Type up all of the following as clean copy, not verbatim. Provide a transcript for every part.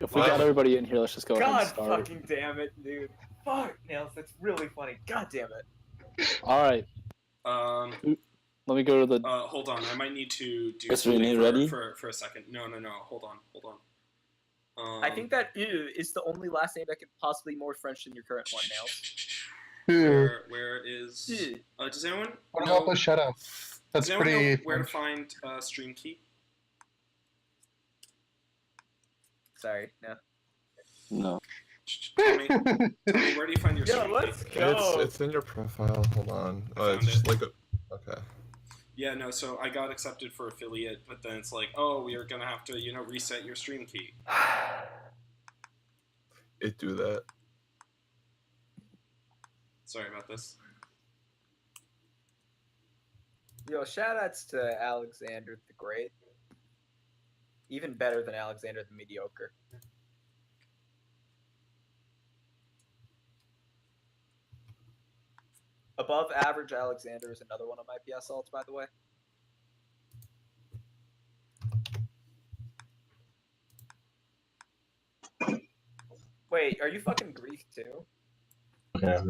If we got everybody in here, let's just go ahead God and start. fucking damn it, dude. Fuck, Nails, that's really funny. God damn it. All right, let me go to the. Hold on. I might need to do Is something Renee ready? for a second. No. Hold on. I think that is the only last name that could possibly be more French than your current one, Nails. Where is... does anyone What know... about the Shadow? That's does anyone pretty know where to French. find Stream Key? Sorry, no. No. Tommy, where do you find your Yo, Stream let's Key? go. It's in your profile. Hold on. Found It's just it. like a... Okay. Yeah, no, so I got accepted for affiliate, but then it's like, oh, we are going to have to, reset your Stream Key. It do that. Sorry about this. Yo, shoutouts to Alexander the Great. Even better than Alexander the Mediocre. Above average Alexander is another one of my PS alts, by the way. Wait, are you fucking Greek too? Yeah.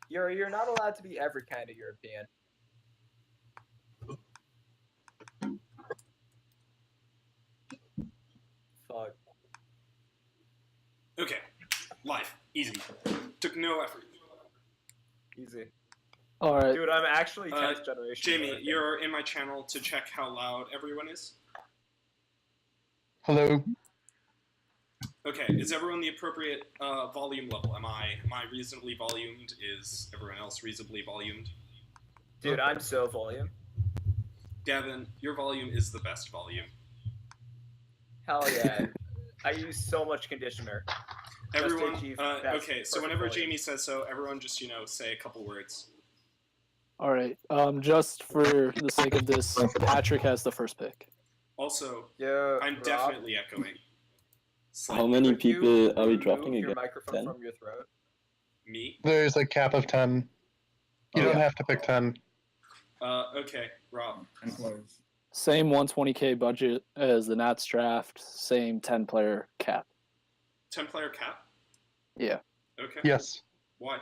You're not allowed to be every kind of European. Fuck. Okay, live, easy. Took no effort. Easy. All right, Dude, I'm actually 10th generation. Jamie, American. you're in my channel to check how loud everyone is. Hello. Okay, is everyone the appropriate volume level? Am I reasonably volumed? Is everyone else reasonably volumed? Dude, I'm so volume. Gavin, your volume is the best volume. Hell yeah. I use so much conditioner. Everyone, achieve best okay, so perfect whenever volume. Jamie says so, everyone just, say a couple words. all right. Just for the sake of this, Patrick has the first pick. Also, Yo, I'm Rob, definitely echoing. How many could you people are we remove drafting your again? microphone 10? from your throat? Me? There's a cap of 10. You don't have to pick 10. Okay, Rob. Same 120K budget as the Nats draft. Same 10-player cap. 10-player cap? Yeah. Okay. Yes. Why?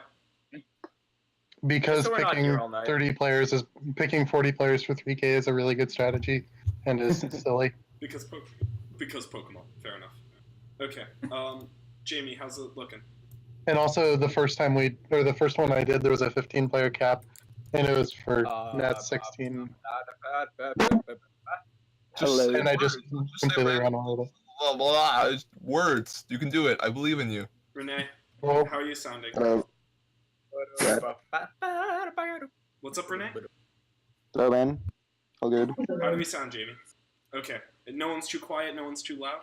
Because So we're not picking here all night. 30 players is picking 40 players for 3K is a really good strategy and is silly. Because Pokemon. Fair enough. Okay. Jamie, how's it looking? And also the first one I did, there was a 15-player cap, and it was for Nat 16. Hello. And I just say completely random- ran all of it. Blah, blah, it's words. You can do it. I believe in you. Renee, Well, how are you sounding? What's up, Renee? Hello, man. All good. How do we sound, Jamie? Okay. No one's too quiet, no one's too loud?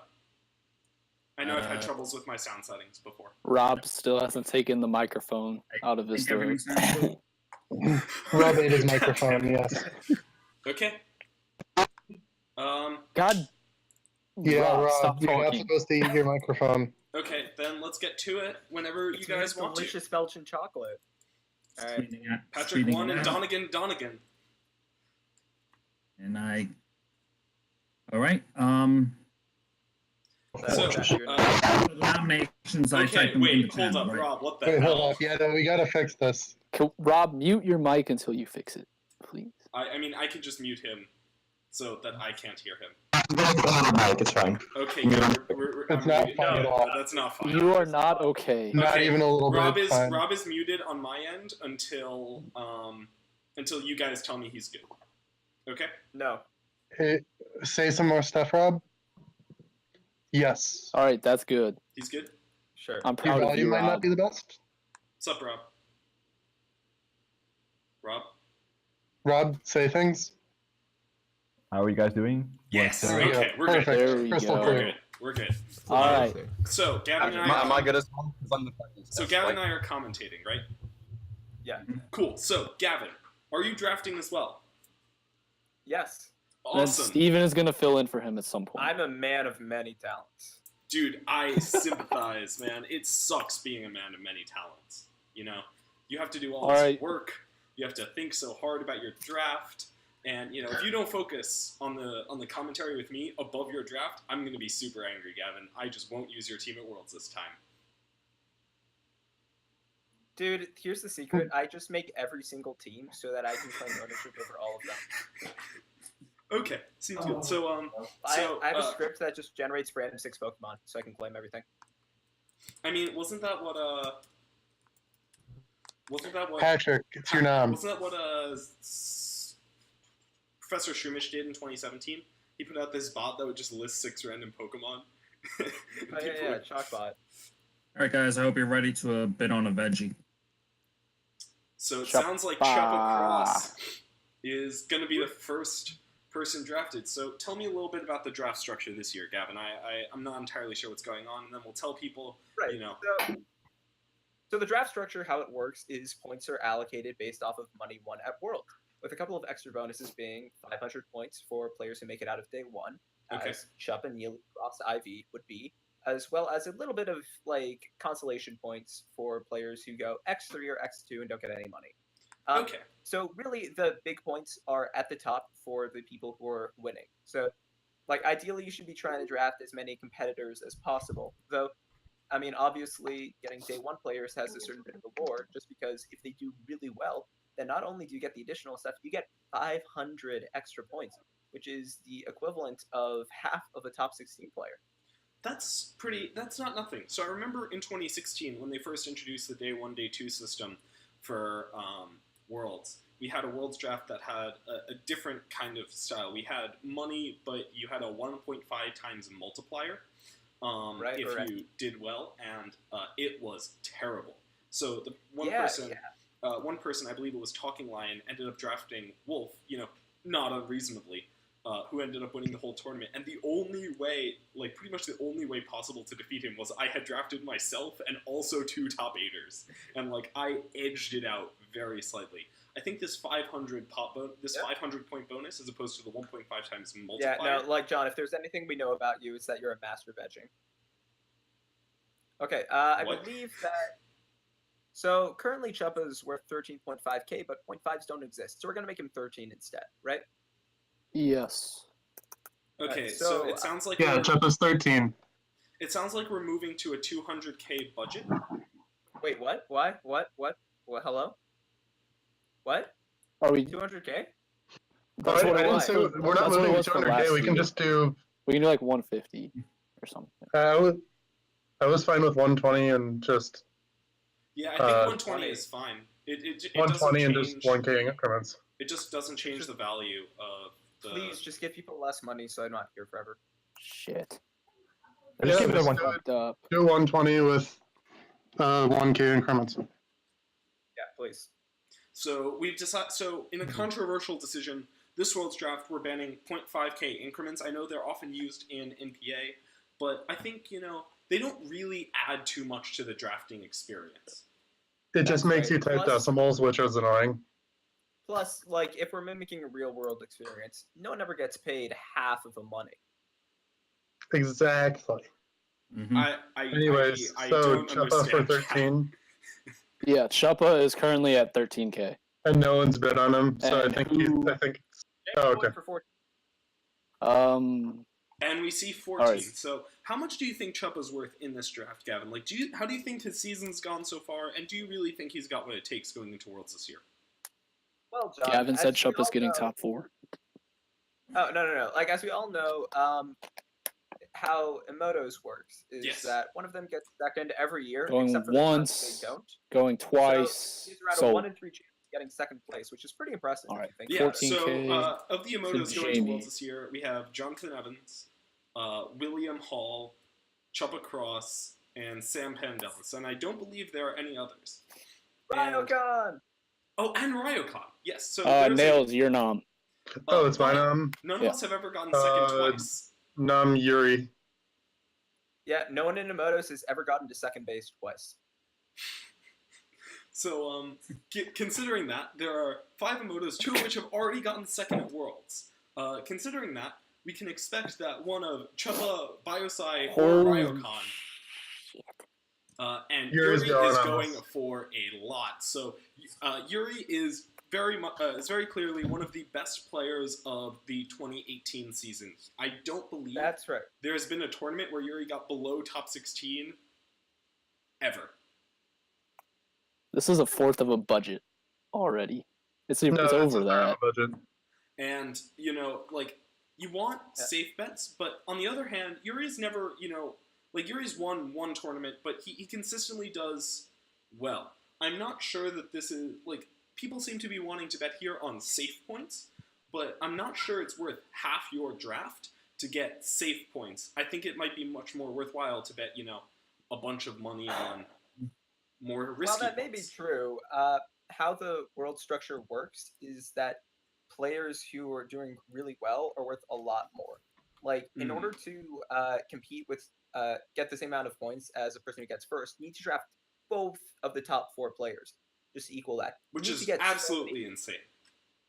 I know I've had troubles with my sound settings before. Rob still hasn't taken the microphone out of his throat. Rob ate his microphone, yes. Okay. God. Yeah, Rob, stop you're not talking. supposed to eat your microphone. Okay, then let's get to it whenever you It's guys want to. delicious Belgian chocolate. Alright. Patrick 1 and Donegan. And I. All right. So, Nominations. I okay, typed them wait, in the hold channel, up, right? Rob, what the Wait, hold hell? up. Yeah, no, we gotta fix this. Rob, mute your mic until you fix it, please. I mean, I could just mute him so that I can't hear him. It's fine. Okay, Yeah. It's I'm not muted. fine at No, all. that's not fine. You are not okay. Not Okay, even a little Rob bit. is Fine. Rob is muted on my end until you guys tell me he's good. Okay? No. Hey, say some more stuff, Rob. Yes. All right, that's good. He's good? Sure. I'm Your proud of volume you, might not Rob. be the best. What's up, Rob? Rob? Rob, say things. How are you guys doing? Yes. There we go. Okay, we're Perfect. good. There we Crystal go. We're clear. good. We're good. All right. So Gavin and Am I I good as one? 'Cause I'm the So Gavin and I are commentating, right? Yeah. Cool. So Gavin, are you drafting as well? Yes. Then Awesome. Steven is going to fill in for him at some point. I'm a man of many talents. Dude, I sympathize, man. It sucks being a man of many talents. You know, you have to do all All this right. work. You have to think so hard about your draft, And if you don't focus on the commentary with me above your draft, I'm going to be super angry, Gavin. I just won't use your team at Worlds this time. Dude, here's the secret. I just make every single team so that I can claim ownership over all of them. Okay, seems good. So I have a script that just generates random 6 Pokemon, so I can claim everything. I mean, wasn't that what Patrick, it's your nom. Wasn't that what Professor Shumish did in 2017? He put out this bot that would just list 6 random Pokemon. Oh, yeah, Chalkbot. Alright, guys, I hope you're ready to bid on a veggie. So it sounds like Chuppa Cross is going to be the first person drafted. So tell me a little bit about the draft structure this year, Gavin. I'm not entirely sure what's going on, and then we'll tell people, Right. So the draft structure, how it works, is points are allocated based off of money won at World, with a couple of extra bonuses being 500 points for players who make it out of day 1, Okay. as Chuppa, Neely, Cross, Ivy would be, as well as a little bit of consolation points for players who go X3 or X2 and don't get any money. Okay. So really, the big points are at the top for the people who are winning. So, ideally, you should be trying to draft as many competitors as possible. Though, I mean, obviously, getting day 1 players has a certain bit of allure, just because if they do really well, then not only do you get the additional stuff, you get 500 extra points, which is the equivalent of half of a top 16 player. That's not nothing. So I remember in 2016 when they first introduced the day 1, day 2 system for Worlds. We had a Worlds draft that had a different kind of style. We had money, but you had a 1.5 times multiplier if you did well, and it was terrible. So the one person, I believe it was Talking Lion, ended up drafting Wolf, not unreasonably, who ended up winning the whole tournament. And the only way, pretty much the only way possible to defeat him was I had drafted myself and also 2 top 8ers. And, I edged it out very slightly. I think this 500 point bonus as opposed to the 1.5 times multiplier. Yeah, no, John, if there's anything we know about you, it's that you're a master vegging. Okay, I believe that... So, currently Chuppa's worth 13.5k, but 0.5s don't exist. So we're going to make him 13 instead, right? Yes. Okay, so, so it sounds like Yeah, Chuppa's 13. It sounds like we're moving to a 200k budget. Wait, what? Why? What? Hello? What? Are we? 200k? That's what I it didn't was. say we're not That's what it moving was to for 200k. last We can year. just do. We can do 150 or something. I was fine with 120 and just Yeah, I think 120 is fine. It 120 and doesn't just change, 1k increments. It just doesn't change the value of the... Please just give people less money so I'm not here forever. Shit. Yeah, Just keep it at let's one. do it. Fucked up. Do 120 with 1k increments. Yeah, please. So we've decided. So in a controversial decision, this World's Draft, we're banning 0.5k increments. I know they're often used in NPA, but I think they don't really add too much to the drafting experience. It just makes you type Plus- decimals, which is annoying. Plus, if we're mimicking a real world experience, no one ever gets paid half of the money. Exactly. Mm-hmm. Anyways, I so don't Chuppa for understand. 13, Yeah, Chuppa is currently at 13k. and no one's bid on him. So I And think who- Oh, okay. For 14. And we see 14. Alright. So how much do you think Chuppa's worth in this draft, Gavin? How do you think his season's gone so far? And do you really think he's got what it takes going into Worlds this year? Well, John, Gavin as said we all Chuppa's getting know- top 4. Oh, no. As we all know, how Emotos works is Yes. that one of them gets second every year, Going except for the ones once, they don't. Going twice. So he's around So, a 1 in 3 chance of getting second place, which is pretty impressive. All right. If you think Yeah, about it. 14K so of the Emotos going to Jamie. Worlds this year, we have Jonathan Evans, William Hall, Chuppa Cross, and Sam Pandelis. And I don't believe there are any others. And- Ryokan! Oh, and Ryokon. Yes. So there's Nails, your nom. Oh, it's mine. None Yeah. of us have ever gotten second Uh, twice. Nam Yuri. Yeah, no one in Emotos has ever gotten to second base twice. So, considering that, there are 5 Emotos, 2 of which have already gotten second at Worlds. Considering that, we can expect that one of Chuppa, Biosai, or Holy Ryokon. And Yuri's Yuri is going on going this. for a lot. So, Yuri is is very clearly one of the best players of the 2018 season. I don't believe That's right. there has been a tournament where Yuri got below top 16 ever. This is a fourth of a budget already. It's No, it's a over third that. of a budget. And, you know, like, you want safe bets, but on the other hand, Yuri's never, you know, like, Yuri's won one tournament, but he consistently does well. I'm not sure that this is, like, people seem to be wanting to bet here on safe points, but I'm not sure it's worth half your draft to get safe points. I think it might be much more worthwhile to bet, you know, a bunch of money on more risky Well, that may be points. true. How the world structure works is that players who are doing really well are worth a lot more. Like, in order to compete with, get the same amount of points as a person who gets first, you need to draft both of the top 4 players just to equal that. You Which need is to get absolutely insane.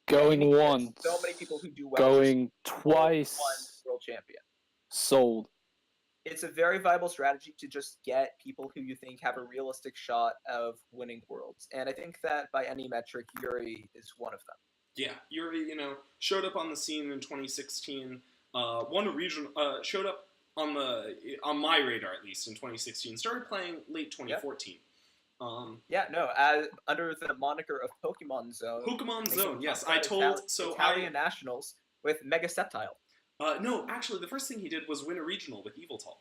Going you need to get once. So many people who do well. Going just twice. one world champion. Sold. It's a very viable strategy to just get people who you think have a realistic shot of winning worlds. And I think that by any metric, Yuri is one of them. Yeah, Yuri, you know, showed up on the scene in 2016. Won a regional. Showed up on my radar at least in 2016. Started playing late 2014. Under the moniker of Pokemon Zone. Pokemon making Zone. Yes, top I told. Italian nationals with Mega Sceptile. No, actually, the first thing he did was win a regional with Eviltal.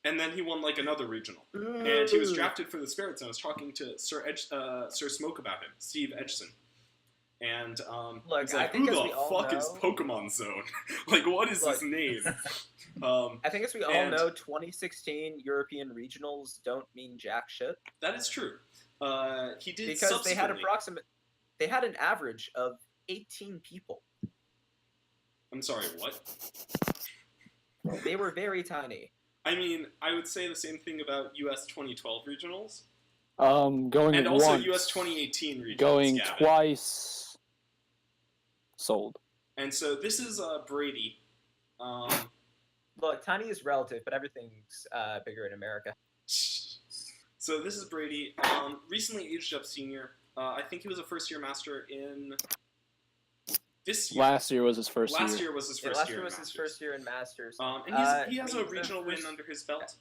And then he won like another regional, and he was drafted for the Spirits. And I was talking to Sir Smoke about him, Steve Edgson. And Look, he's like, I think who as we the all fuck is know- Pokemon Zone? Like, what is his name? I think as we all and- know, 2016 European regionals don't mean jack shit. That is true. He did Because they had subsequently- they had an average of 18 people. I'm sorry, what? They were very tiny. I mean, I would say the same thing about US 2012 regionals. Going And also once. US 2018 regionals. Going Gavin. twice. Sold. And so this is Brady. Look, tiny is relative, but everything's bigger in America. So this is Brady. Recently aged up senior. I think he was a first-year master in this year. Last year was his first Last year. year was his Yeah, first last year year in was his Masters. first year in Masters. And he has a he's the regional win first- under his belt.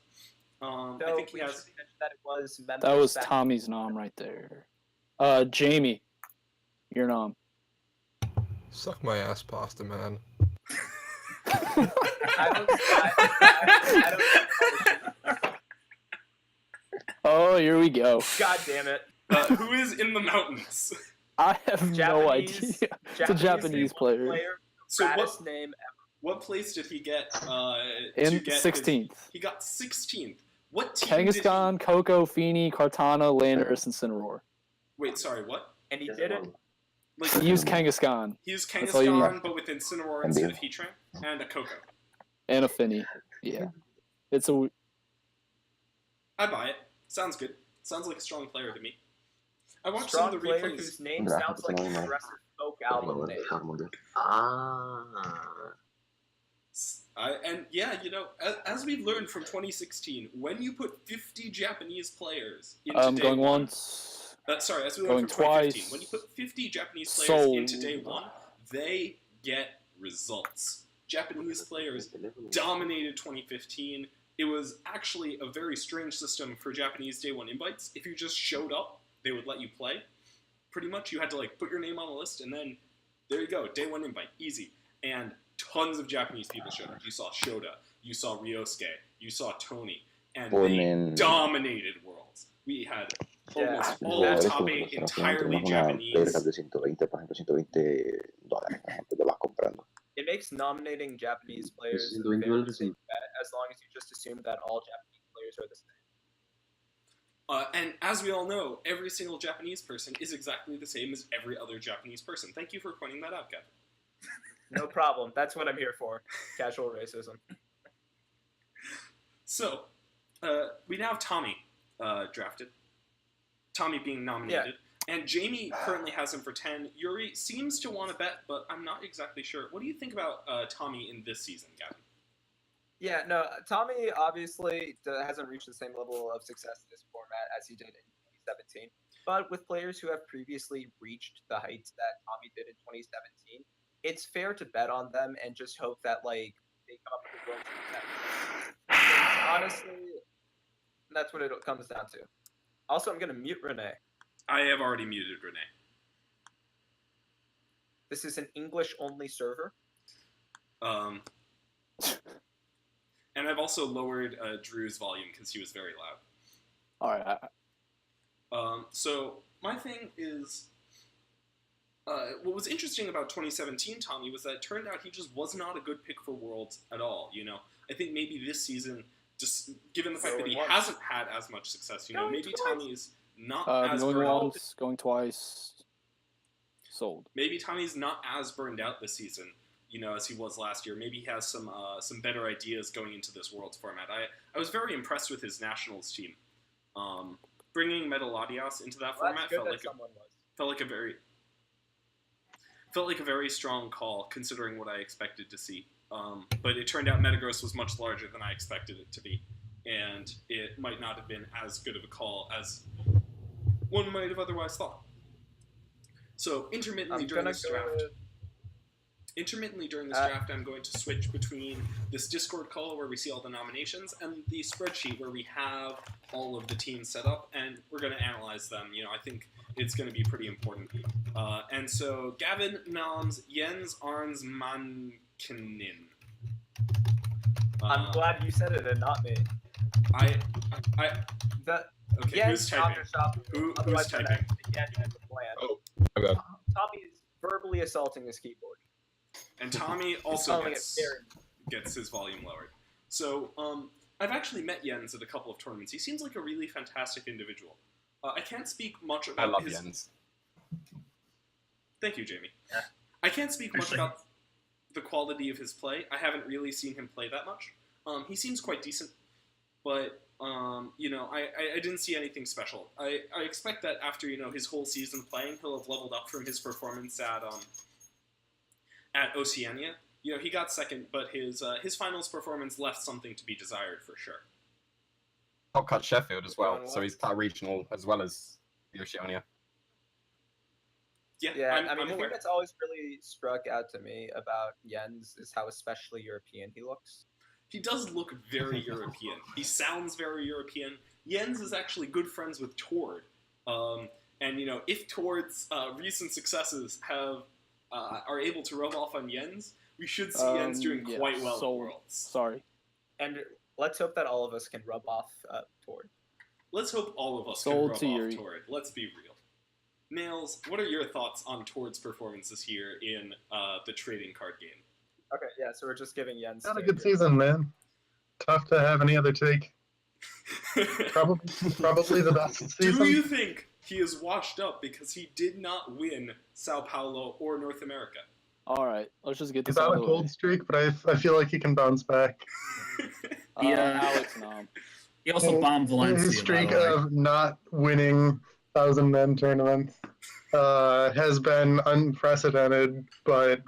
I Though think he we has. should mention that it was That members was back- Tommy's nom right there. Jamie, your nom. Suck my ass, pasta man. I don't Oh, here we go. God damn it. Who is in the mountains? I have no Japanese- idea. It's a Japanese player. So Raddest name what place did he get? In to get 16th. He got 16th. What team did he... Kangaskhan, Coco, Fini, Kartana, Landorus, and Cineroar. Wait, sorry, what? and he did it. Like He used Kangaskhan he used That's all you Kangaskhan, but with Incineroar instead of Heatran, and a Coco. and a Fini. Yeah. It's a I buy it. Sounds good. Sounds like a strong player to me. I watched Strong some of the player replays. whose name sounds like a progressive folk album name. And yeah, you know, as we've learned from 2016, when you put 50 Japanese players into day going one, once. sorry, as we Going learned from 2015, twice. when you put 50 Japanese players Sold. into day one, they get results. Japanese players dominated 2015. It was actually a very strange system for Japanese day one invites. If you just showed up, they would let you play. Pretty much, you had to like put your name on a list, and then there you go, day one invite, easy. And tons of Japanese people showed up. You saw Shoda, you saw Ryosuke, you saw Tony, and they dominated Worlds. We had almost all Yeah. top 8 entirely Japanese. de 120, por ejemplo, $120, por ejemplo, te vas comprando. It makes nominating Japanese players a $120 very sí. safe bet, as long as you just assume that all Japanese players are the same. And as we all know, every single Japanese person is exactly the same as every other Japanese person. Thank you for pointing that out, Kevin. No problem. That's what I'm here for. Casual racism. So, we now have Tommy drafted. Tommy being nominated. And Jamie currently has him for 10. Yuri seems to want to bet, but I'm not exactly sure. What do you think about Tommy in this season, Gavin? Yeah, no, Tommy obviously hasn't reached the same level of success in this format as he did in 2017. But with players who have previously reached the heights that Tommy did in 2017, it's fair to bet on them and just hope that like they come up with a world success. Because honestly, that's what it comes down to. Also, I'm gonna mute Renee. I have already muted Renee. This is an English-only server. And I've also lowered Drew's volume because he was very loud. All right. So my thing is, what was interesting about 2017, Tommy, was that it turned out he just was not a good pick for Worlds at all. You know, I think maybe this season, just given the fact that he hasn't had as much success, you know, maybe Tommy's not as Going burned out. once, going twice. Sold. Maybe Tommy's not as burned out this season, you know, as he was last year. Maybe he has some better ideas going into this Worlds format. I was very impressed with his Nationals team. Bringing Metaladios into that format felt like a very strong call, considering what I expected to see. But it turned out Metagross was much larger than I expected it to be, and it might not have been as good of a call as one might have otherwise thought. So intermittently during this draft, I'm going to switch between this Discord call where we see all the nominations and the spreadsheet where we have all of the teams set up, and we're going to analyze them. You know, I think it's going to be pretty important. And so Gavin, Noms, Jens, Arns, Mankinen. I'm glad you said it and not me. Okay, Jens, who's typing? Who's typing? Oh, okay. Tommy is verbally assaulting his keyboard. And Tommy also gets his volume lowered. So, I've actually met Jens at a couple of tournaments. He seems like a really fantastic individual. I can't speak much about I love Jens. Thank you, Jamie. Yeah. I can't speak much about the quality of his play. I haven't really seen him play that much. He seems quite decent, but you know, I didn't see anything special. I expect that after, you know, his whole season playing, he'll have leveled up from his performance at Oceania. You know, he got second, but his finals performance left something to be desired for sure. Top cut Sheffield as well, so he's cut regional as well as the Oceania. Yeah, I mean, the thing that's always really struck out to me about Jens is how especially European he looks. He does look very European. He sounds very European. Jens is actually good friends with Tord. And, you know, if Tord's recent successes are able to rub off on Jens, we should see Jens doing quite well at Worlds. Sorry. And let's hope that all of us can rub off Tord. Let's hope all of us can rub off Tord. Let's be real. Nails, what are your thoughts on Tord's performance this year in the trading card game? Okay, yeah, so we're just giving Jens... Not a good season, man. Tough to have any other take. Probably the best season. Do you think he is washed up because he did not win Sao Paulo or North America? All right, let's just get this He's on a cold streak, but I feel like he can bounce back. Alex Nom. He also bombed Valencia. His streak of not winning 1,000-man tournaments has been unprecedented, but...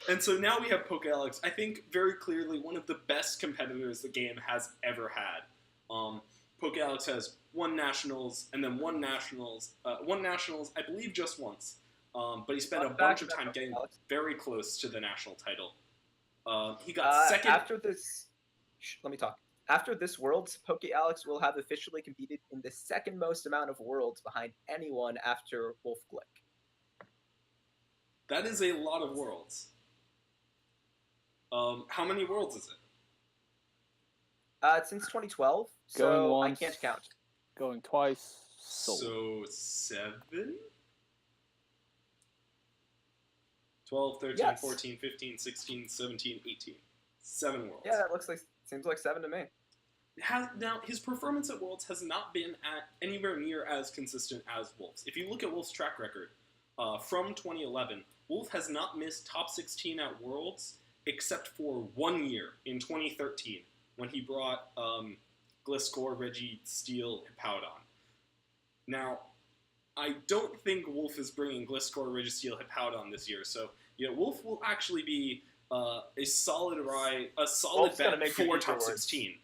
And so now we have PokeAlex. I think very clearly one of the best competitors the game has ever had. PokeAlex has one Nationals and then one Nationals, I believe just once. But he spent a bunch of time getting very close to the national title. He got second. After this, let me talk. After this Worlds, PokeAlex will have officially competed in the second most amount of Worlds behind anyone after Wolf Glick. That is a lot of Worlds. How many Worlds is it? Since 2012, Going so once, I can't count. Going twice. Sold. So 7? 12, 13, Yes. 14, 15, 16, 17, 18. 7 Worlds. Yeah, that seems like 7 to me. Now, his performance at Worlds has not been anywhere near as consistent as Wolf's. If you look at Wolf's track record, from 2011, Wolf has not missed top 16 at Worlds except for 1 year in 2013 when he brought Gliscor, Registeel, Hippowdon. Now, I don't think Wolf is bringing Gliscor, Registeel, Hippowdon this year, so yeah, Wolf will actually be a solid bet for top 16.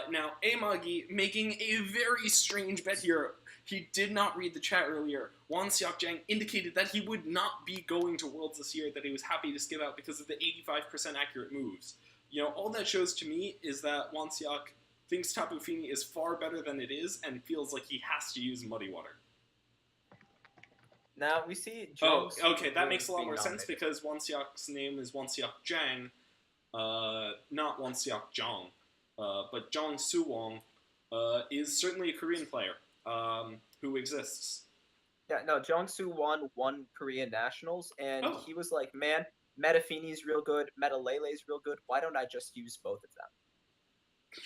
Now, Amagi making a very strange bet here. He did not read the chat earlier. Wan Xiaojiang indicated that he would not be going to Worlds this year, that he was happy to skip out because of the 85% accurate moves. You know, all that shows to me is that Wan Xiaoq thinks Tapu Fini is far better than it is and feels like he has to use Muddy Water. Now we see. Oh, Jones okay, that makes a lot being more sense nominated. because Wan Xiaoq's name is Wan Xiaojiang, not Wan Xiaojiang. But Zhang Suwang is certainly a Korean player who exists. Yeah, no, Jong-soo won Korean Nationals, and Oh. he was like, man, Metafini's real good, Metalele's real good, why don't I just use both of them?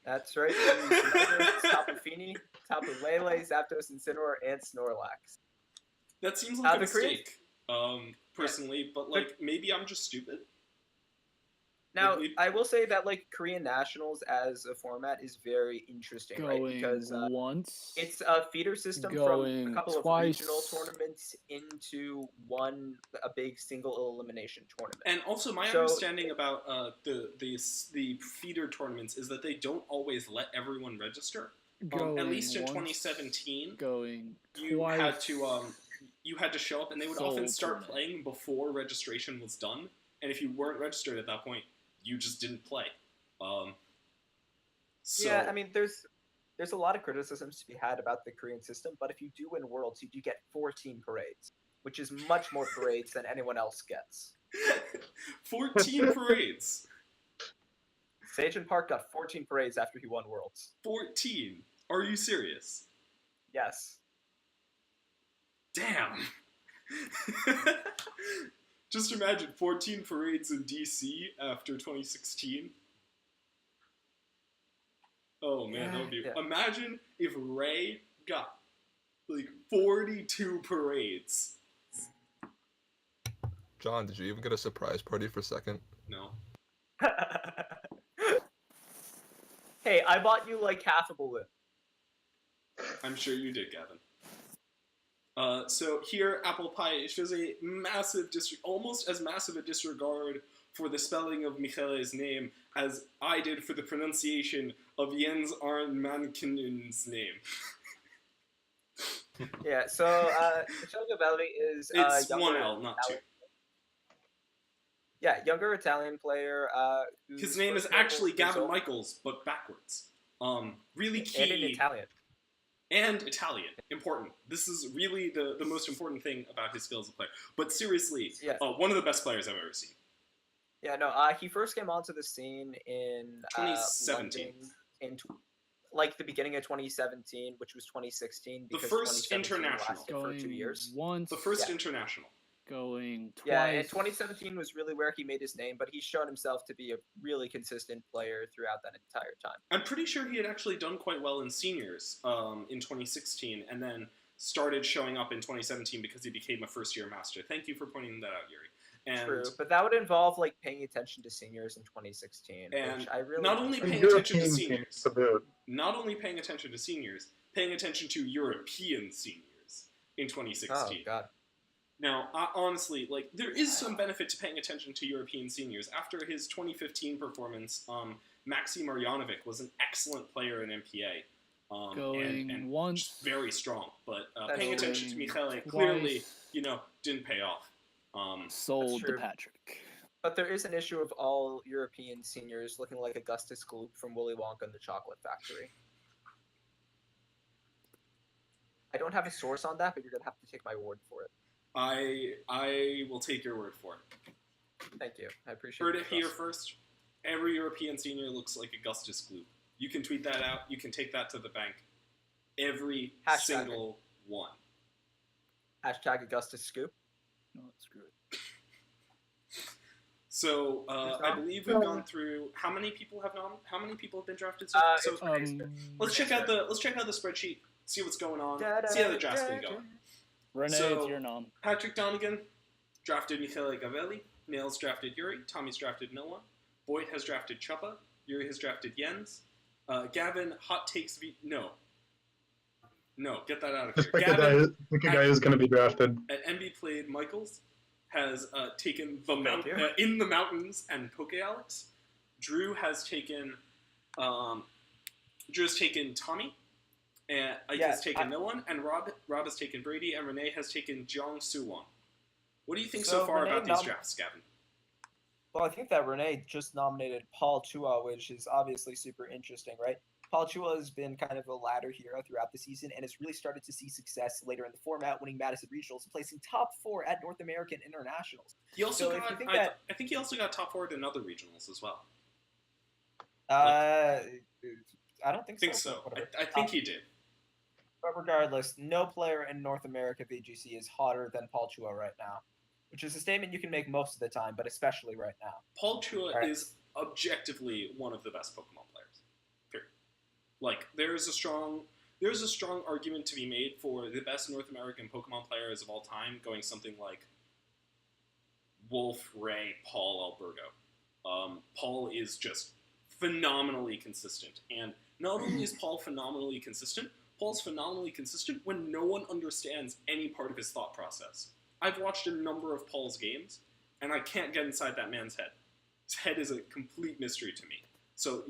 That's right, he used Tapu Fini, Tapu Lele, Zapdos, Incineroar, and Snorlax. That seems like a the Korean- mistake, personally, but like maybe I'm just stupid. Now, Like, I will say that like Korean Nationals as a format is very interesting, right? Going Because once. it's a feeder system from Going a couple twice. of regional tournaments into a big single elimination tournament. And also, my So- understanding about the feeder tournaments is that they don't always let everyone register. Going At least in once, 2017, Going you twice. had to show up, and they would often Sold start tournament. playing before registration was done. And if you weren't registered at that point, you just didn't play. So, Yeah, I mean, there's a lot of criticisms to be had about the Korean system, but if you do win Worlds, you do get 14 parades, which is much more parades than anyone else gets. 14 parades. Sejin Park got 14 parades after he won Worlds. 14. Are you serious? Yes. Damn. Just imagine 14 parades in DC after 2016. Oh man, that would be. Yeah. Imagine if Ray got like 42 parades. John, did you even get a surprise party for second? No. Hey, I bought you like half a balloon. I'm sure you did, Gavin. So here, Apple Pie shows a massive almost as massive a disregard for the spelling of Michele's name as I did for the pronunciation of Jens Arne Mankinen's name. Yeah, so Michele Gavelli is It's younger one L, not two. Italian- Yeah, younger Italian player. Whose His name is first name actually Gavin result- Michaels, but backwards. Really key. and in Italian. And Italian. Important. This is really the most important thing about his skill as a player. But seriously, Yeah. one of the best players I've ever seen. Yeah, no, he first came onto the scene in 2017. London like the beginning of 2017, which was 2016. The Because first 2017 international. lasted for 2 years. Once. The first Yeah. international. Going twice. Yeah, and 2017 was really where he made his name, but he's shown himself to be a really consistent player throughout that entire time. I'm pretty sure he had actually done quite well in seniors in 2016, and then started showing up in 2017 because he became a first-year master. Thank you for pointing that out, Yuri. And True, but that would involve like paying attention to seniors in 2016, And which I really not only don't paying think- attention to European seniors. teams to boot. not only paying attention to seniors, paying attention to European seniors in 2016. Oh god. Now, honestly, like there is some benefit to paying attention to European seniors. After his 2015 performance, Maxi Marjanovic was an excellent player in MPA, Going and once. just very strong. But That's paying attention to going Michele clearly, twice. didn't pay off. Sold to true. Patrick. But there is an issue of all European seniors looking like Augustus Gloop from Willy Wonka and the Chocolate Factory. I don't have a source on that, but you're gonna have to take my word for it. I will take your word for it. Thank you. I appreciate Heard the it here trust. first. Every European senior looks like Augustus Gloop. You can tweet that out. You can take that to the bank. Every Hashtag single one. Hashtag Augustus Scoop. No, screw it. So There's I not- believe we've gone through. How many people have been drafted? So, It's so pretty let's check out the spreadsheet. See what's going on. See how the draft's been going. Renee, So- it's your nom. Patrick Donegan drafted Michele Gavelli. Nails drafted Yuri. Tommy's drafted Noah. Boyd has drafted Chuppa. Yuri has drafted Jens. Gavin, hot takes. No, get that out of Just here. pick a Gavin guy who's going to be drafted. at MB Played Michaels has taken the Thank you. In the Mountains and Poke Alex. Drew has taken Drew has taken Tommy, and Ike has taken no one, and Rob has taken Brady, and Renee has taken Jong Soo-won. What do you think so far Renee about these drafts, Gavin? Well, I think that Renee just nominated Paul Chua, which is obviously super interesting, right? Paul Chua has been kind of a ladder hero throughout the season and has really started to see success later in the format, winning Madison Regionals and placing top 4 at North American Internationals. He also So if got, you think I think he also got top 4 in other regionals as well. I don't think I think so. so. Whatever. I think he did. But regardless, no player in North America VGC is hotter than Paul Chua right now, which is a statement you can make most of the time, but especially right now. Paul Chua Right. is objectively one of the best Pokemon players. Period. Like there's a strong argument to be made for the best North American Pokemon players of all time, going something like Wolf, Ray, Paul, Alberto. Paul is just phenomenally consistent, and not only is Paul phenomenally consistent, Paul's phenomenally consistent when no one understands any part of his thought process. I've watched a number of Paul's games, and I can't get inside that man's head. His head is a complete mystery to me. So,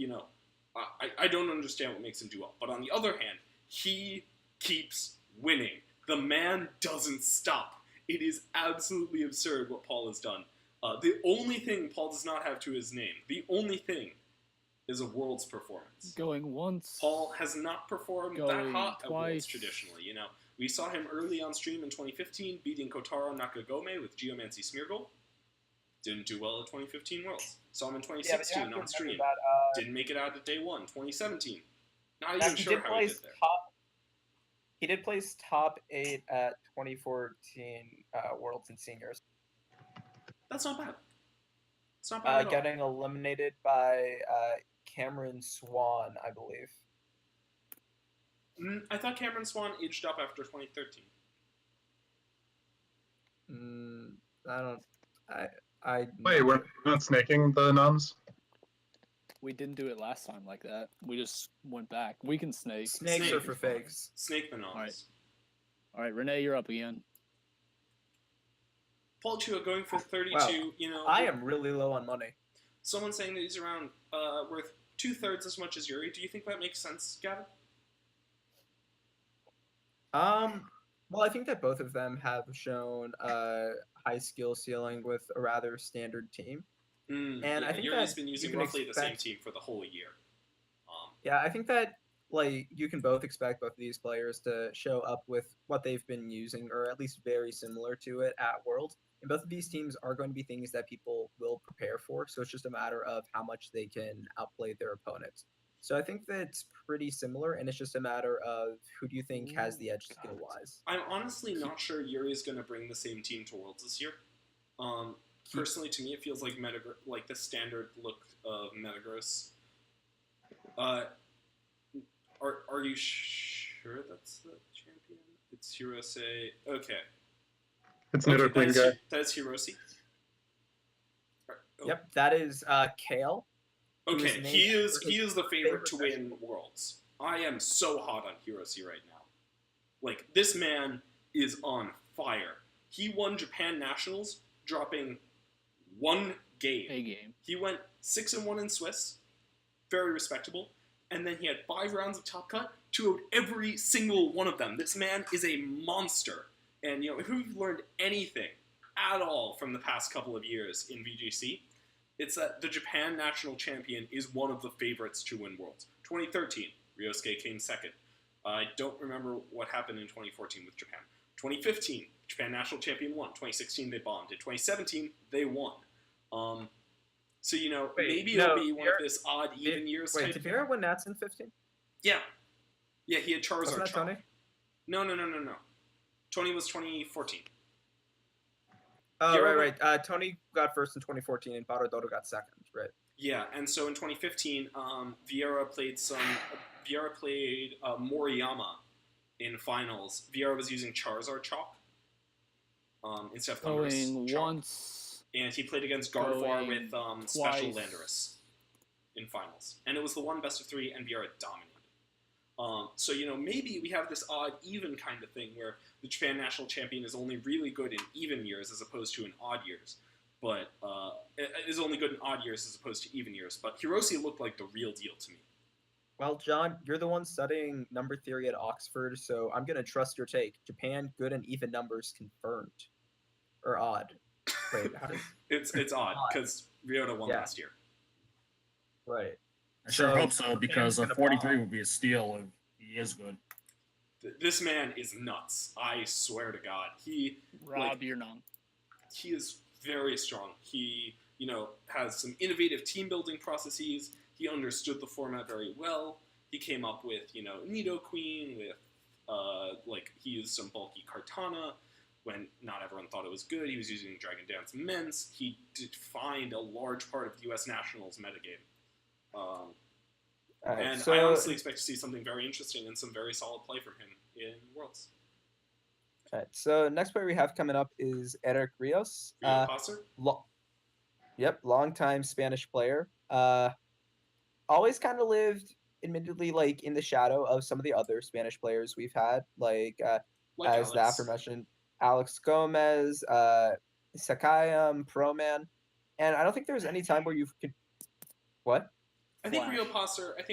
I don't understand what makes him do well. But on the other hand, he keeps winning. The man doesn't stop. It is absolutely absurd what Paul has done. The only thing Paul does not have to his name, the only thing, is a Worlds performance. Going once. Paul has not performed that Going hot at Worlds twice. traditionally. We saw him early on stream in 2015, beating Kotaro Nakagome with Geomancy Smeargle. Didn't do well at 2015 Worlds. Saw him in 2016 on stream. Didn't make it out at day 1. 2017. Not even sure how he did there. He did place top 8 at 2014 Worlds and Seniors. That's not bad. It's not bad at all. Getting eliminated by Cameron Swan, I believe. I thought Cameron Swan aged up after 2013. Wait, we're not snaking the noms? We didn't do it last time like that. We just went back. We can snake. Snakes Snake are is for fine. fakes. Snake the noms. Alright. All right, Renee, you're up again. Paul Chua going for 32. Wow. I am really low on money. Someone saying that he's around worth 2/3 as much as Yuri. Do you think that makes sense, Gavin? Well, I think that both of them have shown a high skill ceiling with a rather standard team. And I think Yuri's that been using you can roughly the same expect- team for the whole year. Yeah, I think that you can both expect both of these players to show up with what they've been using, or at least very similar to it at Worlds. And both of these teams are going to be things that people will prepare for. So it's just a matter of how much they can outplay their opponents. So I think that's pretty similar, and it's just a matter of who do you think has the edge skill-wise. I'm honestly not sure Yuri's going to bring the same team to Worlds this year. Personally, to me, it feels like like the standard look of Metagross. Are you sure that's the champion? It's Hirose. Okay. It's Nidoqueen guy. That's Hirose. Oh. Yep, that is Kale. Okay, named he is the favorite to favorite win Worlds. I am so hot on Hirose right now. Like, this man is on fire. He won Japan Nationals, dropping one game. A game. He went 6-1 in Swiss, very respectable, and then he had 5 rounds of Top Cut, 2-0'd every single one of them. This man is a monster. And, if we've learned anything at all from the past couple of years in VGC, it's that the Japan national champion is one of the favorites to win Worlds. 2013, Ryosuke came second. I don't remember what happened in 2014 with Japan. 2015, Japan national champion won. 2016, they bombed. In 2017, they won. So, maybe it'll be one of this odd even years. Wait, did Vera win Nats in 15? Yeah. Yeah, he had Charizard. Wasn't that Chop. Tony? No. Tony was 2014. Oh, Vera right. Tony got first in 2014, and Barododo got second, right? Yeah, and so in 2015, Vieira played Moriyama in finals. Vieira was using Charizard Chalk instead of Thunderous Going Chalk. once. And he played against Gardevoir Going with Special twice. Landorus in finals. And it was the one best of 3, and Vieira dominated. So, maybe we have this odd even kind of thing where the Japan national champion is only really good in even years as opposed to in odd years. But is only good in odd years as opposed to even years. But Hirose looked like the real deal to me. Well, John, you're the one studying number theory at Oxford, so I'm gonna trust your take. Japan, good and even numbers confirmed, or odd. Wait, how does? It's odd Odd. because Ryota won Yeah. last year. Right. I sure So, hope so because a gonna 43 bomb. would be a steal if he is good. This man is nuts. I swear to God, Rob, you're none. he is very strong. He, has some innovative team building processes. He understood the format very well. He came up with, Nido Queen with, he used some bulky Kartana when not everyone thought it was good. He was using Dragon Dance Immense. He defined a large part of the U.S. Nationals metagame. Alright, And so, I honestly expect to see something very interesting and some very solid play from him in Worlds. alright, so next player we have coming up is Eric Rios. Rio Passer? Longtime Spanish player. Always kind of lived, admittedly, like in the shadow of some of the other Spanish players we've had, Like as the Alex. aforementioned Alex Gomez, Sakayam, Proman, and I don't think there was any time where you could. What? I think Flash.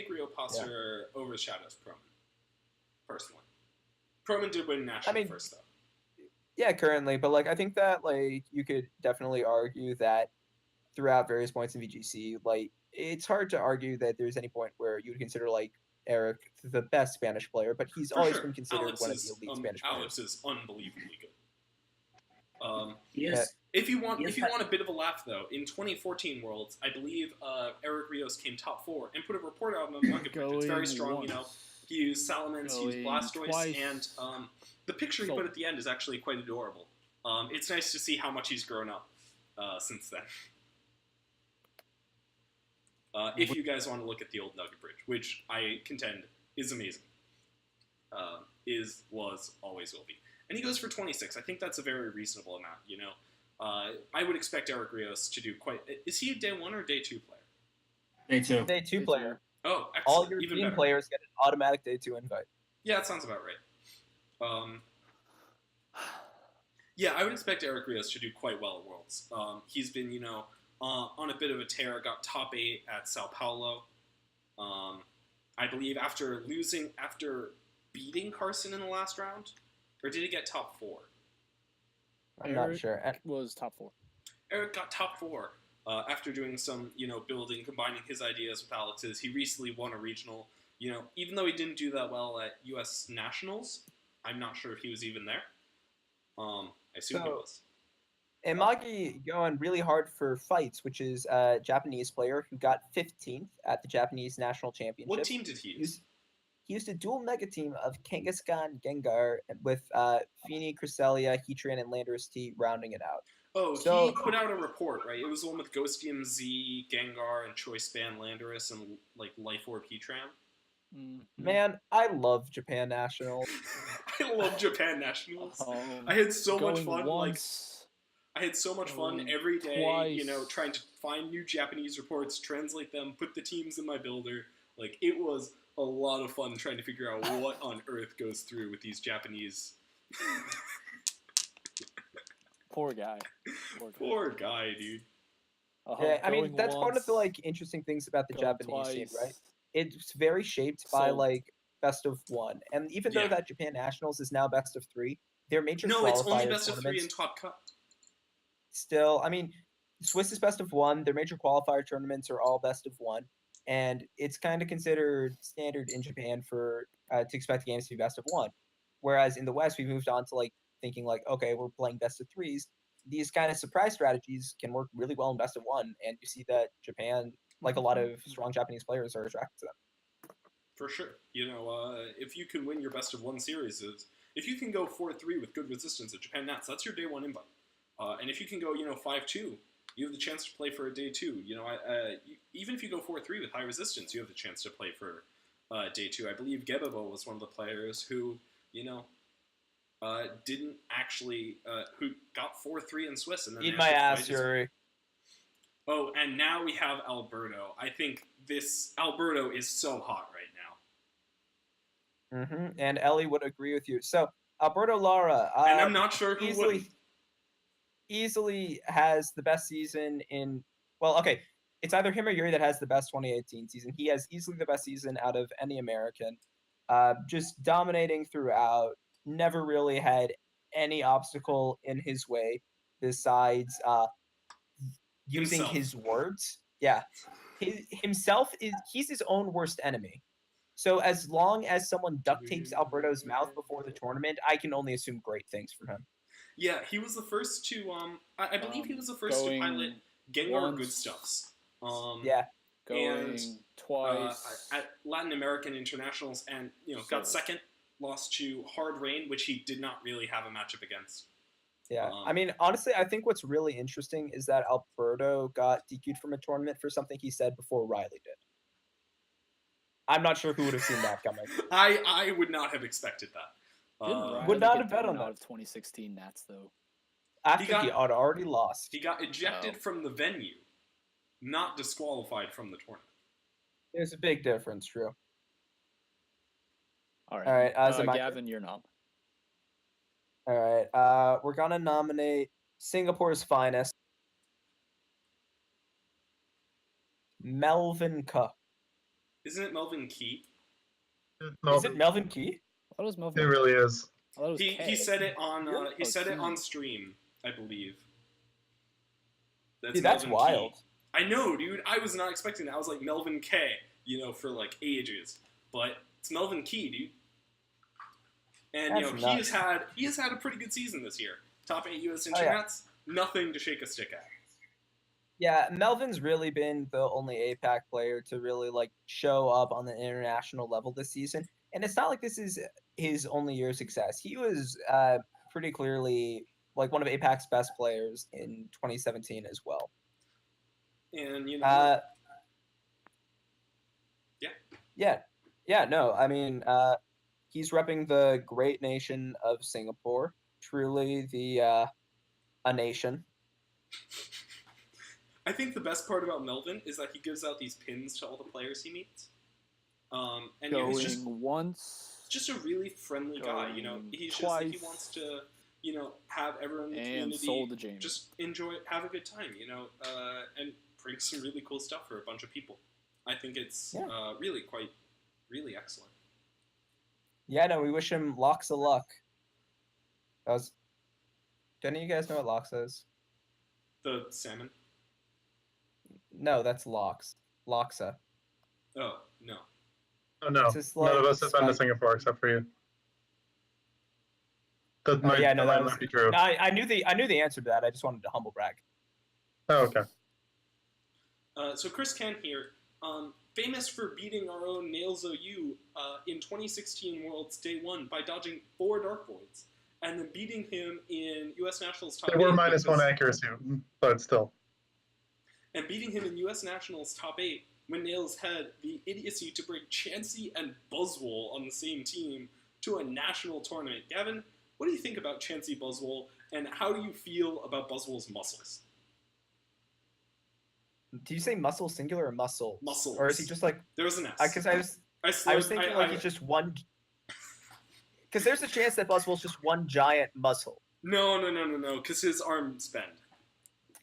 Rio Passer overshadows Proman. Personally. Proman did win national first though. Yeah, currently, but I think that you could definitely argue that throughout various points in VGC, it's hard to argue that there's any point where you would consider Eric the best Spanish player, but he's For always sure. been considered Alex one of is, the elite Spanish Alex players. is unbelievably good. Yes. If you want Yes, a bit of a laugh though, in 2014 Worlds, I believe Eric Rios came top 4 and put a report out on the market. It's very Going strong, once. He used Salamence, he used Going Blastoise, twice. and the picture he Sold. put at the end is actually quite adorable. It's nice to see how much he's grown up since then. If you guys want to look at the old Nugget Bridge, which I contend is amazing, was, always will be. And he goes for 26. I think that's a very reasonable amount, I would expect Eric Rios to do quite... Is he a day 1 or day 2 player? Day 2. Day 2 Day player. Oh, excellent. All Even European better. players get an automatic Day 2 invite. Yeah, that sounds about right. Yeah, I would expect Eric Rios to do quite well at Worlds. He's been, on a bit of a tear, got top 8 at Sao Paulo. I believe after beating Carson in the last round, or did he get top 4? I'm not Eric sure. was top 4. Eric got top 4 after doing some, building, combining his ideas with Alex's. He recently won a regional. Even though he didn't do that well at U.S. Nationals, I'm not sure if he was even there. I assume he was. Imagi going really hard for Fights, which is a Japanese player who got 15th at the Japanese National Championship. What team did he use? He used a dual mega team of Kangaskhan, Gengar, with Fini, Cresselia, Heatran, and Landorus T rounding it out. Oh, So- he put out a report, right? It was the one with Ghostium Z, Gengar, and Choice Band Landorus, and Life Orb Heatran. Man, I love Japan Nationals. I love Japan Nationals. Um, I had so much going fun. once, I had so much fun going every day, twice. trying to find new Japanese reports, translate them, put the teams in my builder. It was a lot of fun trying to figure out what on earth goes through with these Japanese. poor guy. Poor guy, dude. Yeah, I mean, Going that's one of the once, interesting things about the going Japanese scene, twice. right? It's very shaped by Sold. best of 1. And even though Yeah. that Japan Nationals is now best of 3, their major No, it's only qualifier best of 3 in tournaments Top Cut. still, I mean, Swiss is best of 1. Their major qualifier tournaments are all best of 1, and it's kind of considered standard in Japan for to expect games to be best of 1. Whereas in the West, we've moved on to thinking okay, we're playing best of 3s. These kind of surprise strategies can work really well in best of 1, and you see that Japan, a lot of strong Japanese players, are attracted to them. For sure. If you can win your best of 1 series, if you can go 4-3 with good resistance at Japan Nats, that's your day 1 invite. And if you can go, 5-2, you have the chance to play for a day 2. Even if you go 4-3 with high resistance, you have the chance to play for day 2. I believe Gebebo was one of the players who, didn't actually, who got 4-3 in Swiss. And then Eat they my actually ass, played his- Yuri. Oh, and now we have Alberto. I think Alberto is so hot right now. And Ellie would agree with you. So Alberto Lara, And I'm not sure who would. easily has the best season in. Well, okay, it's either him or Yuri that has the best 2018 season. He has easily the best season out of any American. Just dominating throughout. Never really had any obstacle in his way besides using Himself. his words. Yeah, he's his own worst enemy. So as long as someone duct tapes Alberto's mouth before the tournament, I can only assume great things from him. Yeah, he was the first to I believe he was the first to pilot Gengar once. Good Stuffs. Yeah, Going and, twice. at Latin American internationals, and got second, lost to Hard Rain, which he did not really have a matchup against. yeah. I mean, honestly, I think what's really interesting is that Alberto got DQ'd from a tournament for something he said before Riley did. I'm not sure who would have seen that coming. I would not have expected that. Didn't Riley would not get have bet thrown on out that. of 2016 Nats though. After got- he had already lost. He got ejected Oh. from the venue, not disqualified from the tournament. There's a big difference, Drew. All right. All right, is it my Gavin, you're not. All right. We're gonna nominate Singapore's finest, Melvin Kuh. Isn't it Melvin Key? No, Is it Melvin Key? I thought it was it Melvin. really is. I thought it was He K. said it on Oh, Key. stream, I believe. Dude, that's Melvin wild. Key. I know, dude. I was not expecting that. I was like Melvin K, for like ages, but it's Melvin Key, dude. And That's he has had a pretty good season this year. Top 8 U.S. Oh, yeah. Internets, nothing to shake a stick at. Yeah, Melvin's really been the only APAC player to really show up on the international level this season. And it's not like this is his only year of success. He was pretty clearly one of APAC's best players in 2017 as well. And Yeah. No, I mean, he's repping the great nation of Singapore. Truly a nation. I think the best part about Melvin is that he gives out these pins to all the players he meets. And Going he's just once a really friendly guy. He's just like, he wants to have everyone in the and community sold to James. just enjoy, have a good time, and bring some really cool stuff for a bunch of people. I think it's really excellent. Yeah, no, we wish him lots of luck. Do any of you guys know what Lox is? The salmon? No, that's Lox. Loxa. Oh, no. Oh no, It's just none of like us have been to Spike- Singapore except for you. That might, yeah, no, that that might was- not be true. No, I knew the answer to that. I just wanted to humble brag. Oh, okay. So Chris Ken here, famous for beating our own Nails OU in 2016 Worlds Day 1 by dodging 4 Dark Voids, and then beating him in U.S. Nationals Top 8. They were -1 because- accuracy, but still. And beating him in U.S. Nationals Top 8 when Nails had the idiocy to bring Chansey and Buzzwole on the same team to a national tournament. Gavin, what do you think about Chansey Buzzwole, and how do you feel about Buzzwole's muscles? Do you say muscle singular or muscle? Muscles. Or is he just There was an S. Because I was thinking he's just one. Because there's a chance that Buzzwole's just one giant muscle. No, because his arms bend.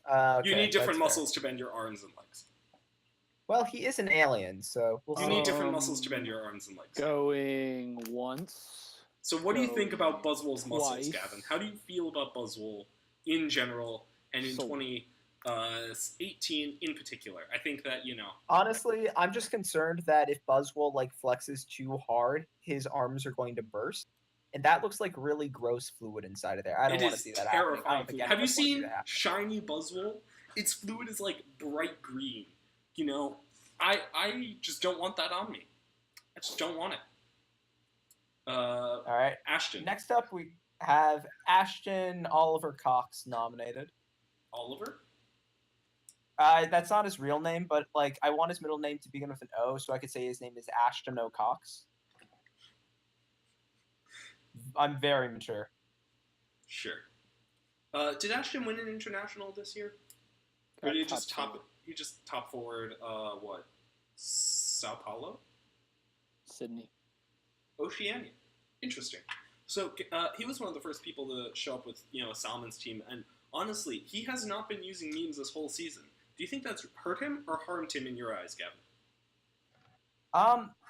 Okay, You need that's different fair. muscles to bend your arms and legs. Well, he is an alien, so we'll You see. need different muscles to bend your arms and legs. going once. So what do you think about Buzzwole's muscles, Twice. Gavin? How do you feel about Buzzwole in general and in So- 2018 in particular? I think that, Honestly, I'm just concerned that if Buzzwole flexes too hard, his arms are going to burst, and that looks like really gross fluid inside of there. I don't it want to is see that happening. I terrifying. don't think Have you anyone wants seen it to happen. shiny Buzzwole? Its fluid is bright green. I just don't want that on me. I just don't want it. All right. Ashton. Next up, we have Ashton Oliver Cox nominated. Oliver? That's not his real name, but I want his middle name to begin with an O, so I could say his name is Ashton O'Cox. I'm very mature. Sure. Did Ashton win an international this year? Or Got did he just top top forward what? Sao Paulo? Sydney. Oceania. Interesting. So he was one of the first people to show up with a Salmon's team, and honestly, he has not been using memes this whole season. Do you think that's hurt him or harmed him in your eyes, Gavin?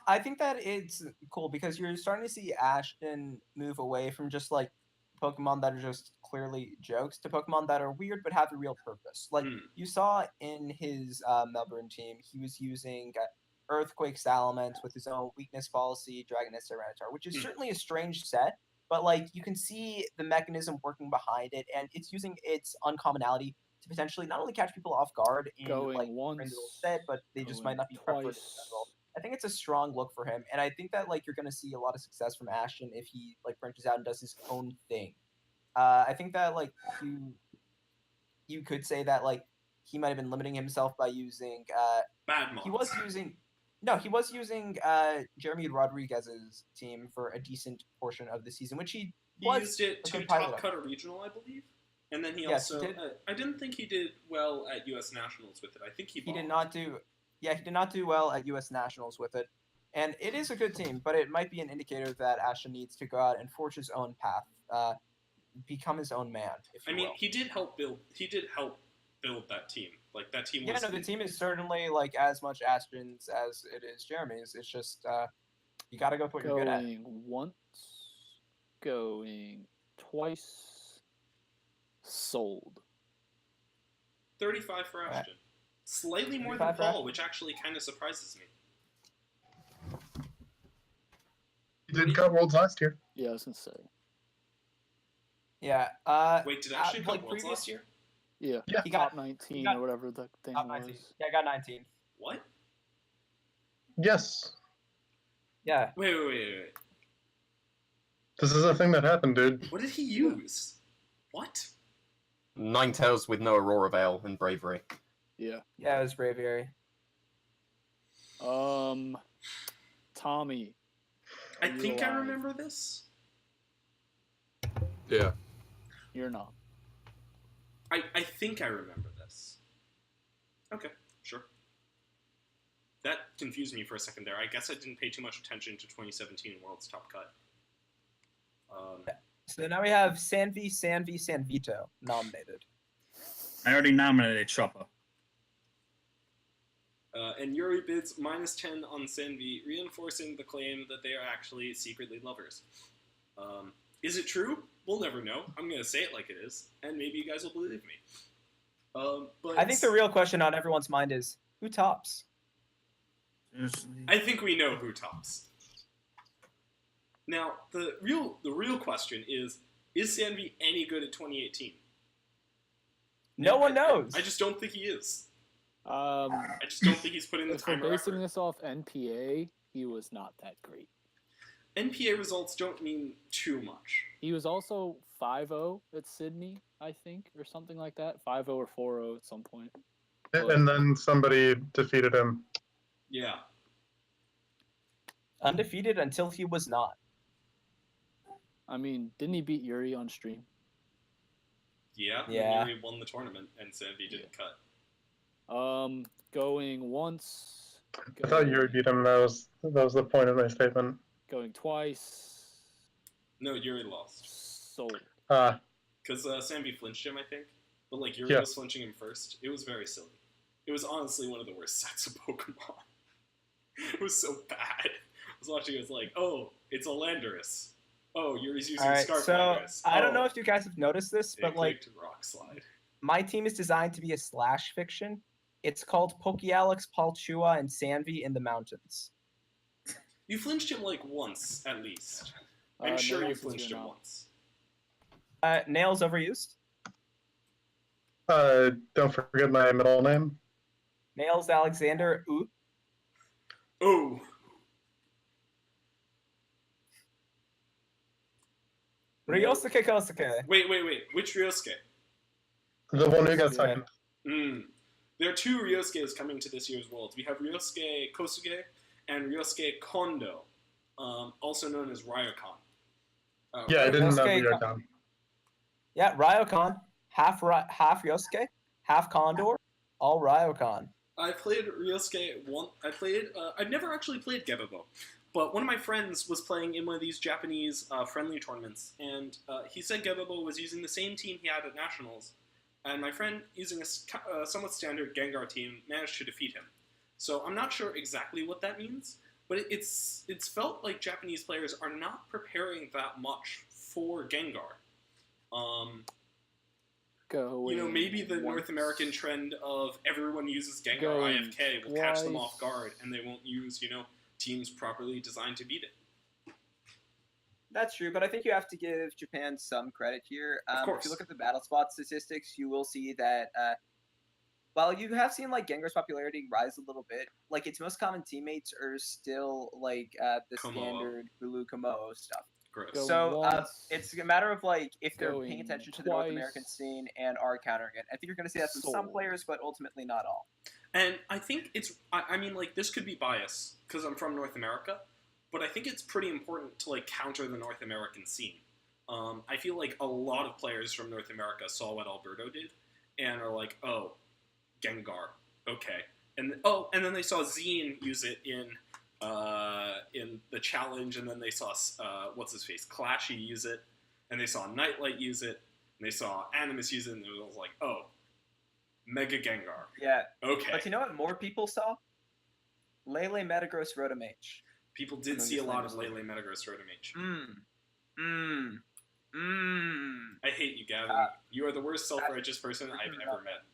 I think that it's cool because you're starting to see Ashton move away from just like Pokemon that are just clearly jokes to Pokemon that are weird but have a real purpose. Like you saw in his Melbourne team, he was using Earthquake Salamence with his own weakness policy, Dragoness Tyranitar, which is certainly a strange set, but like you can see the mechanism working behind it, and it's using its uncommonality to potentially not only catch people off guard in Going like once, Grindel set, but they just might going not be prepped for it in twice. general. I think it's a strong look for him, and I think that like you're going to see a lot of success from Ashton if he like branches out and does his own thing. I think that like you could say that like he might have been limiting himself by using Bad mods. he was using Jeremy Rodriguez's team for a decent portion of the season, which he was used it a to good pilot top of. cut a regional, I believe. And then he Yes, he also did. I didn't think he did well at US Nationals with it. I think he He did bombed. not do. Yeah, he did not do well at U.S. Nationals with it, and it is a good team, but it might be an indicator that Ashton needs to go out and forge his own path, become his own man. If you I mean, will. he did help build that team. Like that team Yeah, was no, the team is certainly like as much Ashton's as it is Jeremy's. It's just you got to go with what you're good at. Going once, going twice, sold. 35 for Right. Ashton. Slightly more 35 than for Paul, Ashton. which actually kind of surprises me. He did cut Worlds last year. Yeah, I was gonna say. Yeah. Wait, did Ashton like cut Worlds previous- last year? Yeah, Yeah. He top got 19 got or whatever the thing top 19. was. Yeah, I got 19. What? Yes, Yeah. Wait. this is a thing that happened, dude. What did he use? What? Ninetales with no Aurora Veil and Bravery. Yeah. Yeah, it was Braviary. Tommy. I Are you think I alive? remember this. Yeah. You're not. I think I remember this. Okay, sure. That confused me for a second there. I guess I didn't pay too much attention to 2017 World's Top Cut. So now we have Sanvito nominated. I already nominated Chopper. And Yuri bids -10 on Sanvi, reinforcing the claim that they are actually secretly lovers. Is it true? We'll never know. I'm going to say it like it is, and maybe you guys will believe me. But I think the real question on everyone's mind is who tops? Seriously. I think we know who tops. Now, the real question is Sanvi any good at 2018? No one knows. I just don't think he is. Um, I just don't think he's put in the if we're time or basing effort. this off NPA, he was not that great. NPA results don't mean too much. He was also 5-0 at Sydney, I think, or something like that. 5-0 or 4-0 at some point. And then somebody defeated him. Yeah. Undefeated until he was not. I mean, didn't he beat Yuri on stream? Yeah. Yeah. And Yuri won the tournament, and Sanvi didn't cut. Going once. I thought you beat him. That was the point of my statement. Going twice. No, Yuri lost. Sold. Because Sanvi flinched him, I think. But, like, Yuri Yeah. was flinching him first. It was very silly. It was honestly one of the worst sets of Pokemon. It was so bad. I was watching it, was like, oh, it's a Landorus. Oh, Yuri's using All right, Scarf so Landorus. I don't know Oh, if you guys have noticed this, but it like clicked Rock Slide. my team is designed to be a slash fiction. It's called Pokealex, Palchua, and Sanvi in the mountains. You flinched him, like, once, at least. I'm sure you Nails was flinched him not. once. Nails overused. Don't forget my middle name. Nails Alexander. Ooh. Oh! Ryosuke Kosuke. Wait. Which Ryosuke? The one who got Yeah. second. There are two Ryosuke's coming to this year's Worlds. We have Ryosuke Kosuge and Ryosuke Kondo, also known as Ryokan. Yeah, I didn't know Ryosuke- Ryokan. Yeah, Ryokan. Half Ryosuke, half Condor, all Ryokan. I played Ryosuke one. I've never actually played Gebabo, but one of my friends was playing in one of these Japanese friendly tournaments, and he said Gebabo was using the same team he had at Nationals, and my friend, using a somewhat standard Gengar team, managed to defeat him. So I'm not sure exactly what that means, but it's felt like Japanese players are not preparing that much for Gengar. Maybe the North American trend of everyone uses Gengar Going IFK will catch them off twice. guard, and they won't use, teams properly designed to beat it. That's true, but I think you have to give Japan some credit here. If course. you look at the battle spot statistics, you will see that while you have seen like Gengar's popularity rise a little bit, like its most common teammates are still like the Komodo. standard Bulu Komodo stuff. Gross. Go So once, it's a matter of like if they're going paying attention to the North American twice. scene and are countering it. I think you're going to see that from some Sold. players, but ultimately not all. And I think I mean, like, this could be bias, because I'm from North America, but I think it's pretty important to, like, counter the North American scene. I feel like a lot of players from North America saw what Alberto did, and are like, oh, Gengar, okay. And then they saw Zine use it in the challenge, and then they saw, what's-his-face, Clashy use it, and they saw Nightlight use it, and they saw Animus use it, and it was like, oh, Mega Gengar. Yeah. Okay. But you know what more people saw? Lele Metagross Rotom-H. People did see a lot of Lele Metagross Rotom-H. I hate you, Gavin. You are the worst self-righteous person I've ever met.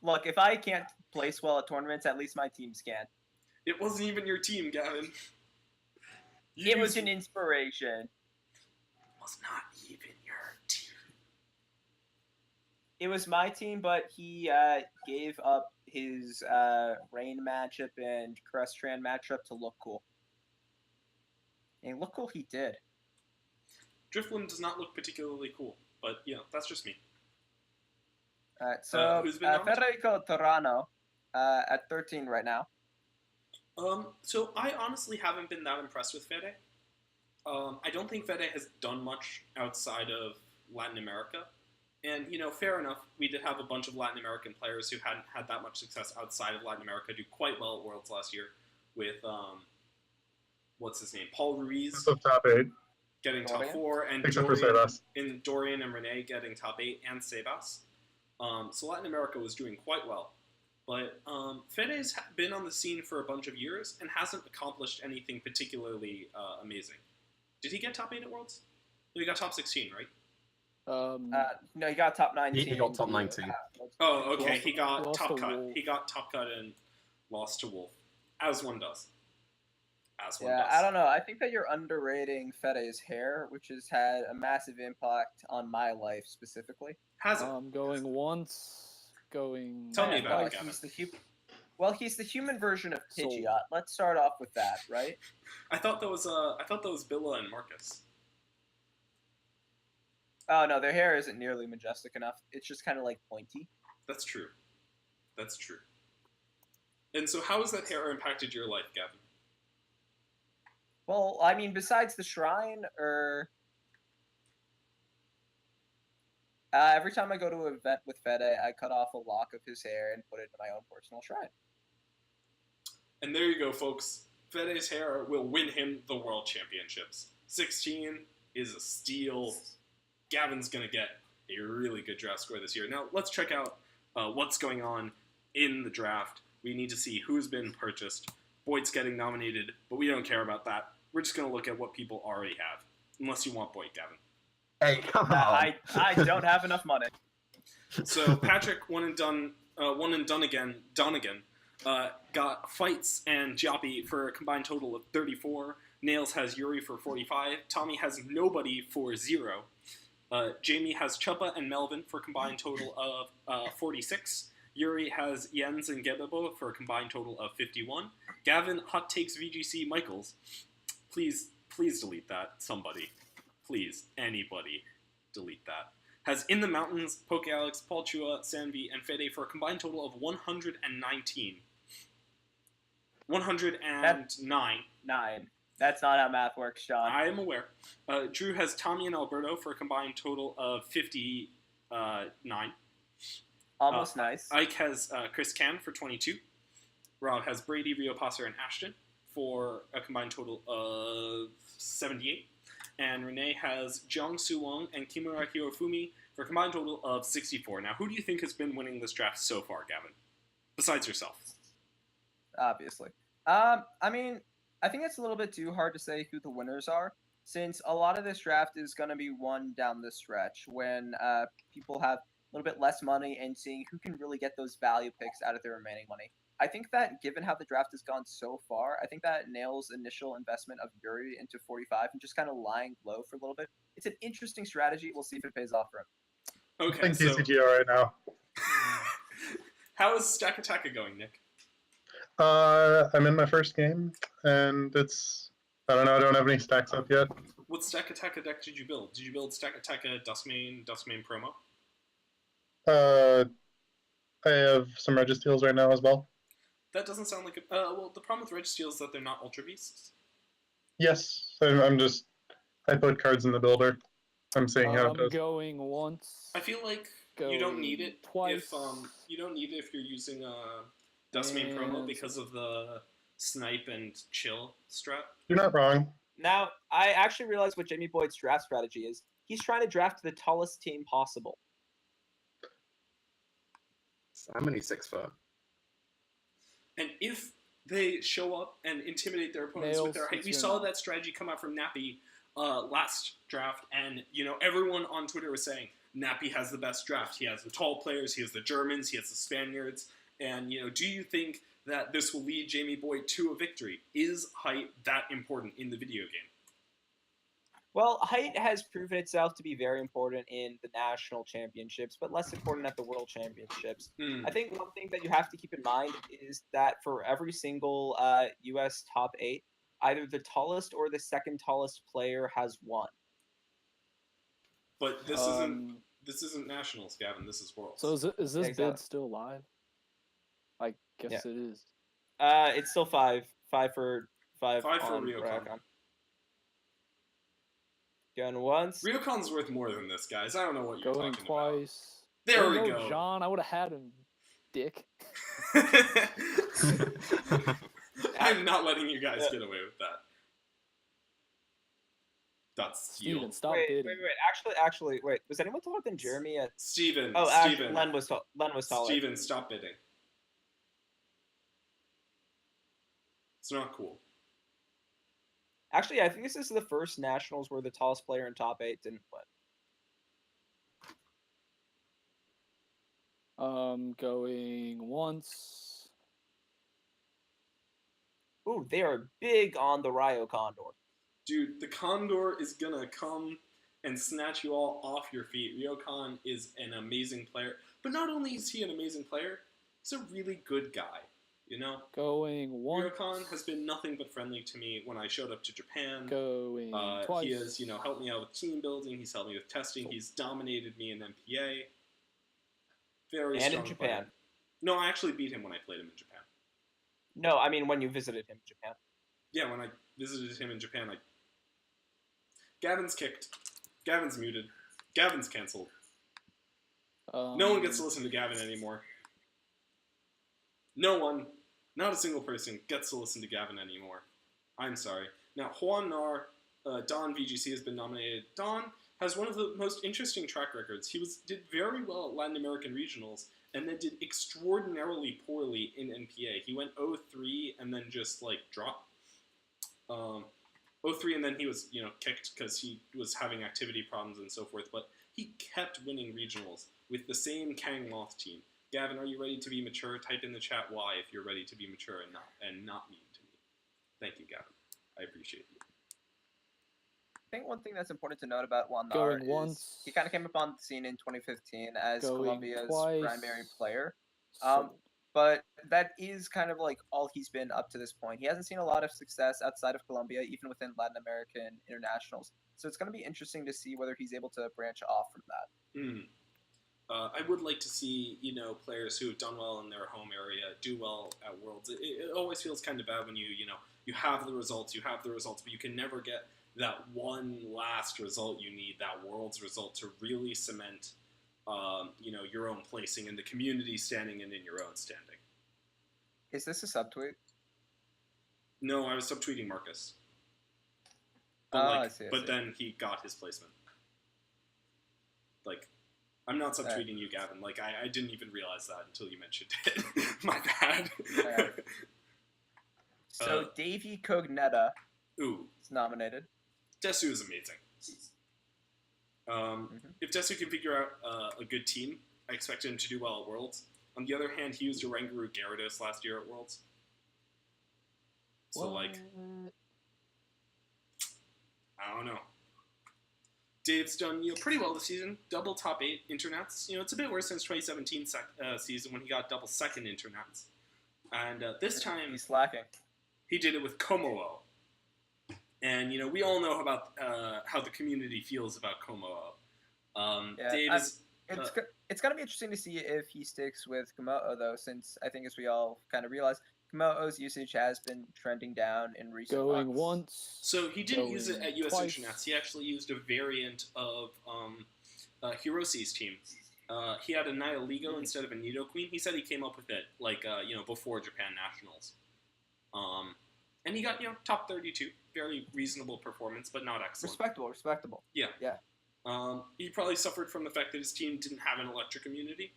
Look, if I can't place well at tournaments, at least my teams can. It wasn't even your team, Gavin. It was an inspiration. It was not even your team. It was my team, but he gave up his Rain matchup and Crestran matchup to look cool. And look cool he did. Drifloon does not look particularly cool, but, that's just me. Alright, so who's been nominated? Federico Torano at 13 right now. So I honestly haven't been that impressed with Fede. I don't think Fede has done much outside of Latin America. And, fair enough, we did have a bunch of Latin American players who hadn't had that much success outside of Latin America do quite well at Worlds last year with, what's his name, Paul Ruiz So top 8, getting top Dorian? 4, and except for Sebas. Dorian and Renee getting top 8, and Sebas. So Latin America was doing quite well. But Fede's been on the scene for a bunch of years and hasn't accomplished anything particularly amazing. Did he get top 8 at Worlds? No, he got top 16, right? No, he got top 19. He got top 19. Oh, okay. lost- He got lost top to cut. Wolf. He got top cut and lost to Wolf, as one does. As one Yeah, does. I don't know. I think that you're underrating Fede's hair, which has had a massive impact on my life specifically. Has it? Going once, going Tell me Yeah, about well, it, Gavin. he's the human version of Sold. Pidgeot. Let's start off with that, right? I thought that was Billa and Marcus. Oh no, their hair isn't nearly majestic enough. It's just kind of like pointy. That's true. That's true. And so, how has that hair impacted your life, Gavin? Well, I mean, besides the shrine, every time I go to an event with Fede, I cut off a lock of his hair and put it in my own personal shrine. And there you go, folks. Fede's hair will win him the World Championships. 16 is a steal. Gavin's going to get a really good draft score this year. Now, let's check out what's going on in the draft. We need to see who's been purchased. Boyd's getting nominated, but we don't care about that. We're just going to look at what people already have. Unless you want Boyd, Gavin. Hey, come on. I don't have enough money. So Patrick, one and done again, got Fights and Joppy for a combined total of 34. Nails has Yuri for 45. Tommy has nobody for 0. Jamie has Chuppa and Melvin for a combined total of 46. Yuri has Jens and Gebebo for a combined total of 51. Gavin hot takes VGC Michaels. Please delete that. Somebody. Please, anybody, delete that. Has In the Mountains, Poke Alex, Paul Chua, Sanvi, and Fede for a combined total of 119. 109. 9. That's not how math works, Sean. I am aware. Drew has Tommy and Alberto for a combined total of 59. Almost nice. Ike has Chris Can for 22. Rob has Brady, Rio Passer, and Ashton for a combined total of 78. And Renee has Jeong Soo Wong and Kimura Hirofumi for a combined total of 64. Now, who do you think has been winning this draft so far, Gavin? Besides yourself. Obviously. I mean, I think it's a little bit too hard to say who the winners are, since a lot of this draft is going to be won down the stretch when people have a little bit less money and seeing who can really get those value picks out of their remaining money. I think that given how the draft has gone so far, I think that Nail's initial investment of Yuri into 45 and just kind of lying low for a little bit, it's an interesting strategy. We'll see if it pays off for him. Okay, I think so TCGR right now. how is Stack Attack going, Nick? I'm in my first game, and I don't know, I don't have any stacks up yet. What Stack Attack deck did you build? Did you build Stack Attack Dustmane promo? I have some Registeals right now as well. That doesn't sound like a... well, the problem with Registeel is that they're not Ultra Beasts. Yes, I put cards in the builder. I'm seeing how it I'm does. going once. I feel like you don't need it twice. if you don't need it if you're using Dustmane promo And- because of the snipe and chill strat. You're not wrong. Now, I actually realize what Jamie Boyd's draft strategy is. He's trying to draft the tallest team possible. I'm only 6 foot. And if they show up and intimidate their opponents with Nails, their height, it's we your saw number. that strategy come out from Nappy last draft, and everyone on Twitter was saying Nappy has the best draft. He has the tall players, he has the Germans, he has the Spaniards, and do you think that this will lead Jamie Boyd to a victory? Is height that important in the video game? Well, height has proven itself to be very important in the national championships, but less important at the world championships. I think one thing that you have to keep in mind is that for every single U.S. top 8, either the tallest or the second tallest player has won. But this isn't nationals, Gavin. This is worlds. So is this Exactly. bid still live? I guess it is. It's still 5 for Five for on Ryokon. Ryokon. Going once. Ryokon's worth more than this, guys. I don't know what you're Going talking about. twice. There Oh, we no, go. John, I would have had him, dick. I'm not letting you guys get away with that. That's Steven, you. stop Wait, bidding. Actually, wait. Was anyone taller than Jeremy? Steven, Oh, actually, Steven. Len was taller. Steven, stop bidding. It's not cool. Actually, I think this is the first nationals where the tallest player in top 8 didn't win. Going once. Ooh, they are big on the Ryo Condor. Dude, the Condor is gonna come and snatch you all off your feet. Ryokon is an amazing player. But not only is he an amazing player, he's a really good guy. Going once. Ryokon has been nothing but friendly to me when I showed up to Japan. Going twice. He has, helped me out with team building. He's helped me with testing. He's dominated me in MPA. Very And strong in Japan. player. No, I actually beat him when I played him in Japan. No, I mean when you visited him in Japan. Yeah, when I visited him in Japan, Gavin's kicked. Gavin's muted. Gavin's canceled. No one gets to listen to Gavin anymore. No one, not a single person, gets to listen to Gavin anymore. I'm sorry. Now, Juan Nar, Don VGC has been nominated. Don has one of the most interesting track records. He did very well at Latin American regionals, and then did extraordinarily poorly in NPA. He went 0-3 and then just dropped. 0-3 and then he was kicked because he was having activity problems and so forth. But he kept winning regionals with the same Kang Moth team. Gavin, are you ready to be mature? Type in the chat Y if you're ready to be mature and not mean to me. Thank you, Gavin. I appreciate you. I think one thing that's important to note about Juan Nar Going is once. he kind of came up on the scene in 2015 as Going Colombia's twice. primary player. So- But that is kind of all he's been up to this point. He hasn't seen a lot of success outside of Colombia, even within Latin American internationals. So it's going to be interesting to see whether he's able to branch off from that. I would like to see, players who have done well in their home area do well at Worlds. It always feels kind of bad when you have the results, but you can never get that one last result you need, that Worlds result to really cement, your own placing in the community standing and in your own standing. Is this a subtweet? No, I was subtweeting Marcus. I see. But then he got his placement. I'm not Alright. subtweeting you, Gavin. Like, I didn't even realize that until you mentioned it. My bad. Alright. So Davy Cognetta Ooh, is nominated. Desu is amazing. If Desu can figure out a good team, I expect him to do well at Worlds. On the other hand, he used Oranguru Gyarados last year at Worlds. So, like, I don't know. Dave's done pretty well this season. Double top 8 internets. It's a bit worse since 2017 season when he got double second internets. And this time He's slacking. he did it with Komodo. And we all know about how the community feels about Komodo. Dave is. It's gonna be interesting to see if he sticks with Komodo though, since I think as we all kind of realize, Komodo's usage has been trending down in recent Going months. once. So he didn't use it at US twice. Internets. He actually used a variant of Hiroshi's team. He had a Nihiligo instead of a Nidoqueen. He said he came up with it before Japan Nationals. And he got top 32, very reasonable performance, but not excellent. Respectable. Yeah. Yeah. He probably suffered from the fact that his team didn't have an electric immunity.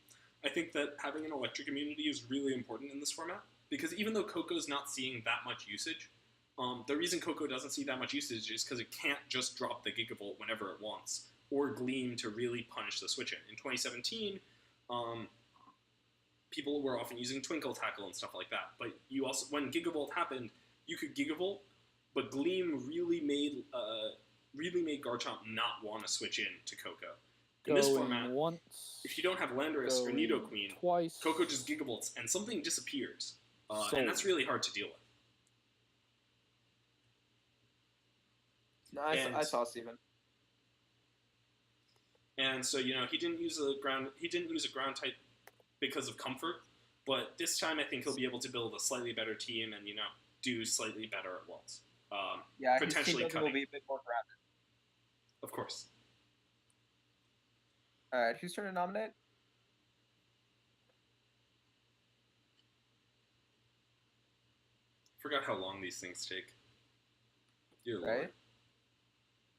I think that having an electric immunity is really important in this format, because even though Coco's not seeing that much usage, the reason Coco doesn't see that much usage is because it can't just drop the Gigavolt whenever it wants, or Gleam to really punish the switch-in. In 2017, people were often using Twinkle Tackle and stuff like that, but you also, when Gigavolt happened, you could Gigavolt, but Gleam really made Garchomp not want to switch in to Coco. In this format, once. if you don't have Landorus or Going Nidoqueen, twice. Coco just Gigavolts and something disappears. So- And that's really hard to deal with. No, I And- saw Steven. And so, he didn't use a ground type because of comfort, but this time I think he'll be able to build a slightly better team and, do slightly better at Worlds. Yeah, potentially his team will cutting. be a bit more grounded. Of course. All right, who's turn to nominate? Forgot how long these things take. Dear Lord. Right.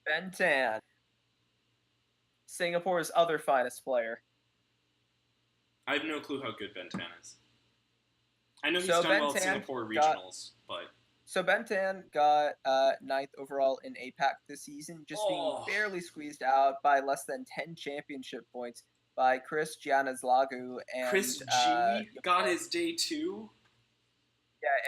Ben Tan, Singapore's other finest player. I have no clue how good Ben Tan is. I know he's So done Ben well at Tan Singapore got- regionals, but So Ben Tan got 9th overall in APAC this season, just Oh. being barely squeezed out by less than 10 championship points by Chris Gianazlagu and Chris G got his day 2.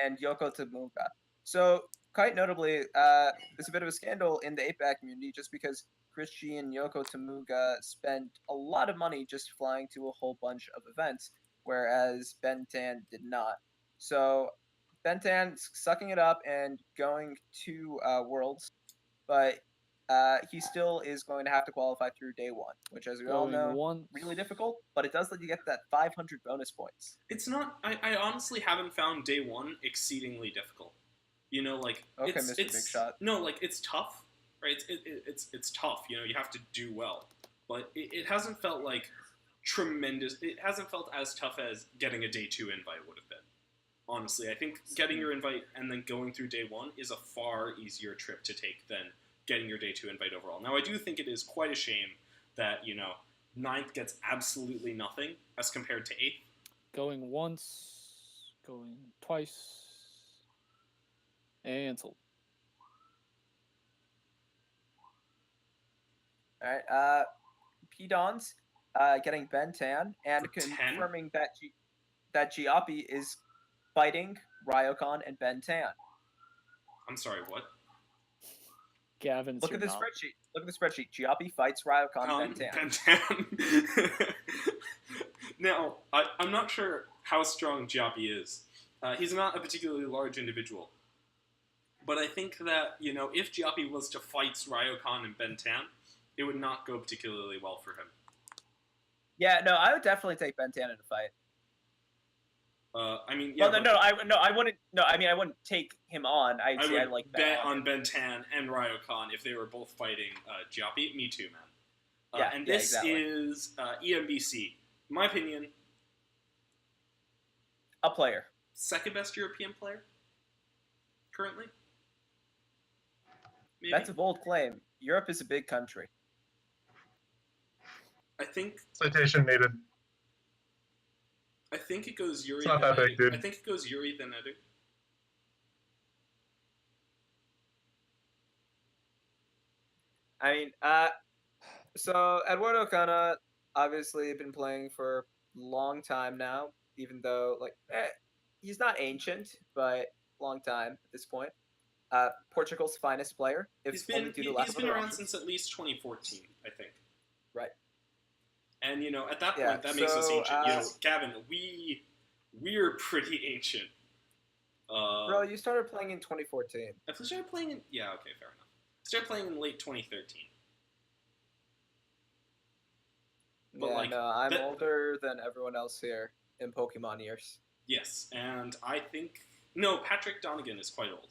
and Yoko Tamuga. So quite notably, there's a bit of a scandal in the APAC community just because Chris G and Yoko Tamuga spent a lot of money just flying to a whole bunch of events, whereas Ben Tan did not. So Ben Tan's sucking it up and going to Worlds, but he still is going to have to qualify through day 1, which, as we all Going know, once. really difficult, but it does let you get that 500 bonus points. It's not. I honestly haven't found day 1 exceedingly difficult. Okay, it's, Mr. Big Shot. No, it's tough, right? It's tough. You have to do well, but it hasn't felt like tremendous. It hasn't felt as tough as getting a day 2 invite would have been. Honestly, I think getting your invite and then going through day 1 is a far easier trip to take than getting your day 2 invite overall. Now, I do think it is quite a shame that 9th gets absolutely nothing as compared to 8th. Going once. Going twice. And sold. All right, P-Dons getting Ben Tan and For 10? confirming that Giapi is fighting Ryokan and Ben Tan. I'm sorry, what? Gavin's Look your at the nom- spreadsheet. Look at the spreadsheet. Giapi fights Ryokan and Ben Tan. Ben Tan. Now, I'm not sure how strong Giapi is. He's not a particularly large individual. But I think that, if Giapi was to fight Ryokan and Ben Tan, it would not go particularly well for him. Yeah, no, I would definitely take Ben Tan in a fight. I mean, yeah. Well, I wouldn't. No, I mean, I wouldn't take him on. I would like bet him. on Ben Tan and Ryokan if they were both fighting Giapi. Me too, man. Yeah, and yeah, this exactly. is EMBC. In my opinion, A player. second best European player currently. Maybe. That's a bold claim. Europe is a big country. I think Citation needed. it goes Yuri. It's not then that big, Edu. dude. I think it goes Yuri then Edu. I mean, so Eduardo Cana obviously been playing for a long time now, even though he's not ancient, but long time at this point. Portugal's finest player. If He's only been due to lack he's of been other around options. since at least 2014, I think. Right. And at that point, Yeah, that makes us so, ancient. Gavin, we're pretty ancient. Bro, you started playing in 2014. I started playing in okay, fair enough. I started playing in late 2013. But, Yeah, like, no, I'm that- older than everyone else here in Pokemon years. Yes, and I think no, Patrick Donegan is quite old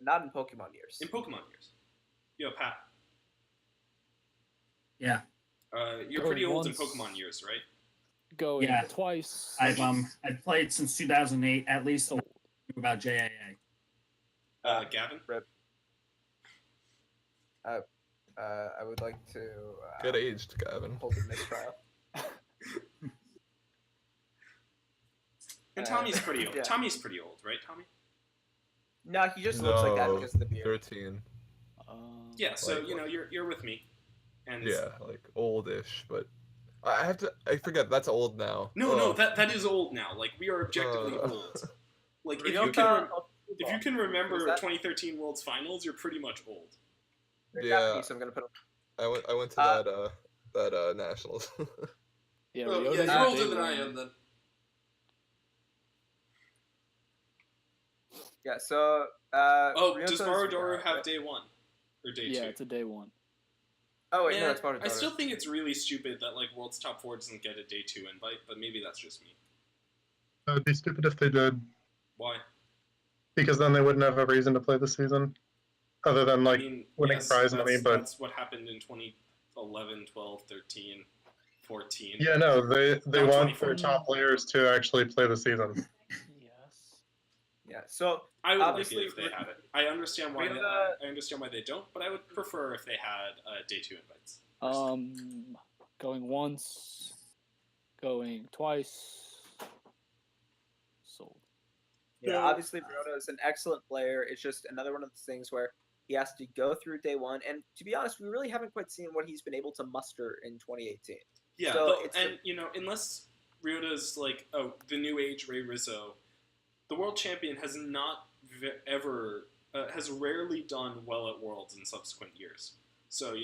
Not in Pokemon years. in Pokemon years. Yo, Pat, Yeah, you're Going pretty old in once. Pokemon years, right? Going Yeah. twice. I've played since 2008. At least about JAA. Gavin. I would like to Good aged, Gavin. hold a mistrial. And Tommy's pretty old. yeah. Tommy's pretty old, right, Tommy? No, he just looks like that No, because of the beard. 13. Yeah, so Like, you're with me. And Yeah, like oldish, but I forget that's old now. no, Ugh. that is old now. Like, we are objectively Uh. old. Like, if We you don't can count- if you can remember Who's that? 2013 World's Finals, you're pretty much old. They're Yeah. Japanese, so I'm gonna put them. I went to that nationals. Yeah, Oh, Ryota's yeah, a you're older big than I one. am then. Yeah, so Oh, Ryota's- does Marudoru have day one or day Yeah, two? it's a day one. Oh wait, Man, no, that's Marudoru. I still think it's really stupid that like World's Top 4 doesn't get a day 2 invite, but maybe that's just me. It would be stupid if they did, Why? because then they wouldn't have a reason to play the season, other than like I mean, winning yes, prize money. that's- But that's what happened in 2011, 12, 13, 14. yeah, no, they Not want 24. their top players to actually play the season. Yes. Yeah, so I would like it obviously, if they had it. I understand why. Ryota- I understand why they don't, but I would prefer if they had day 2 invites. Going once, going twice, sold. yeah, No. obviously Ryota is an excellent player. It's just another one of those things where he has to go through day one, and to be honest, we really haven't quite seen what he's been able to muster in 2018. Yeah, So though- it's and unless Ryota's like, the new age Ray Rizzo, the world champion has not ever has rarely done well at Worlds in subsequent years. So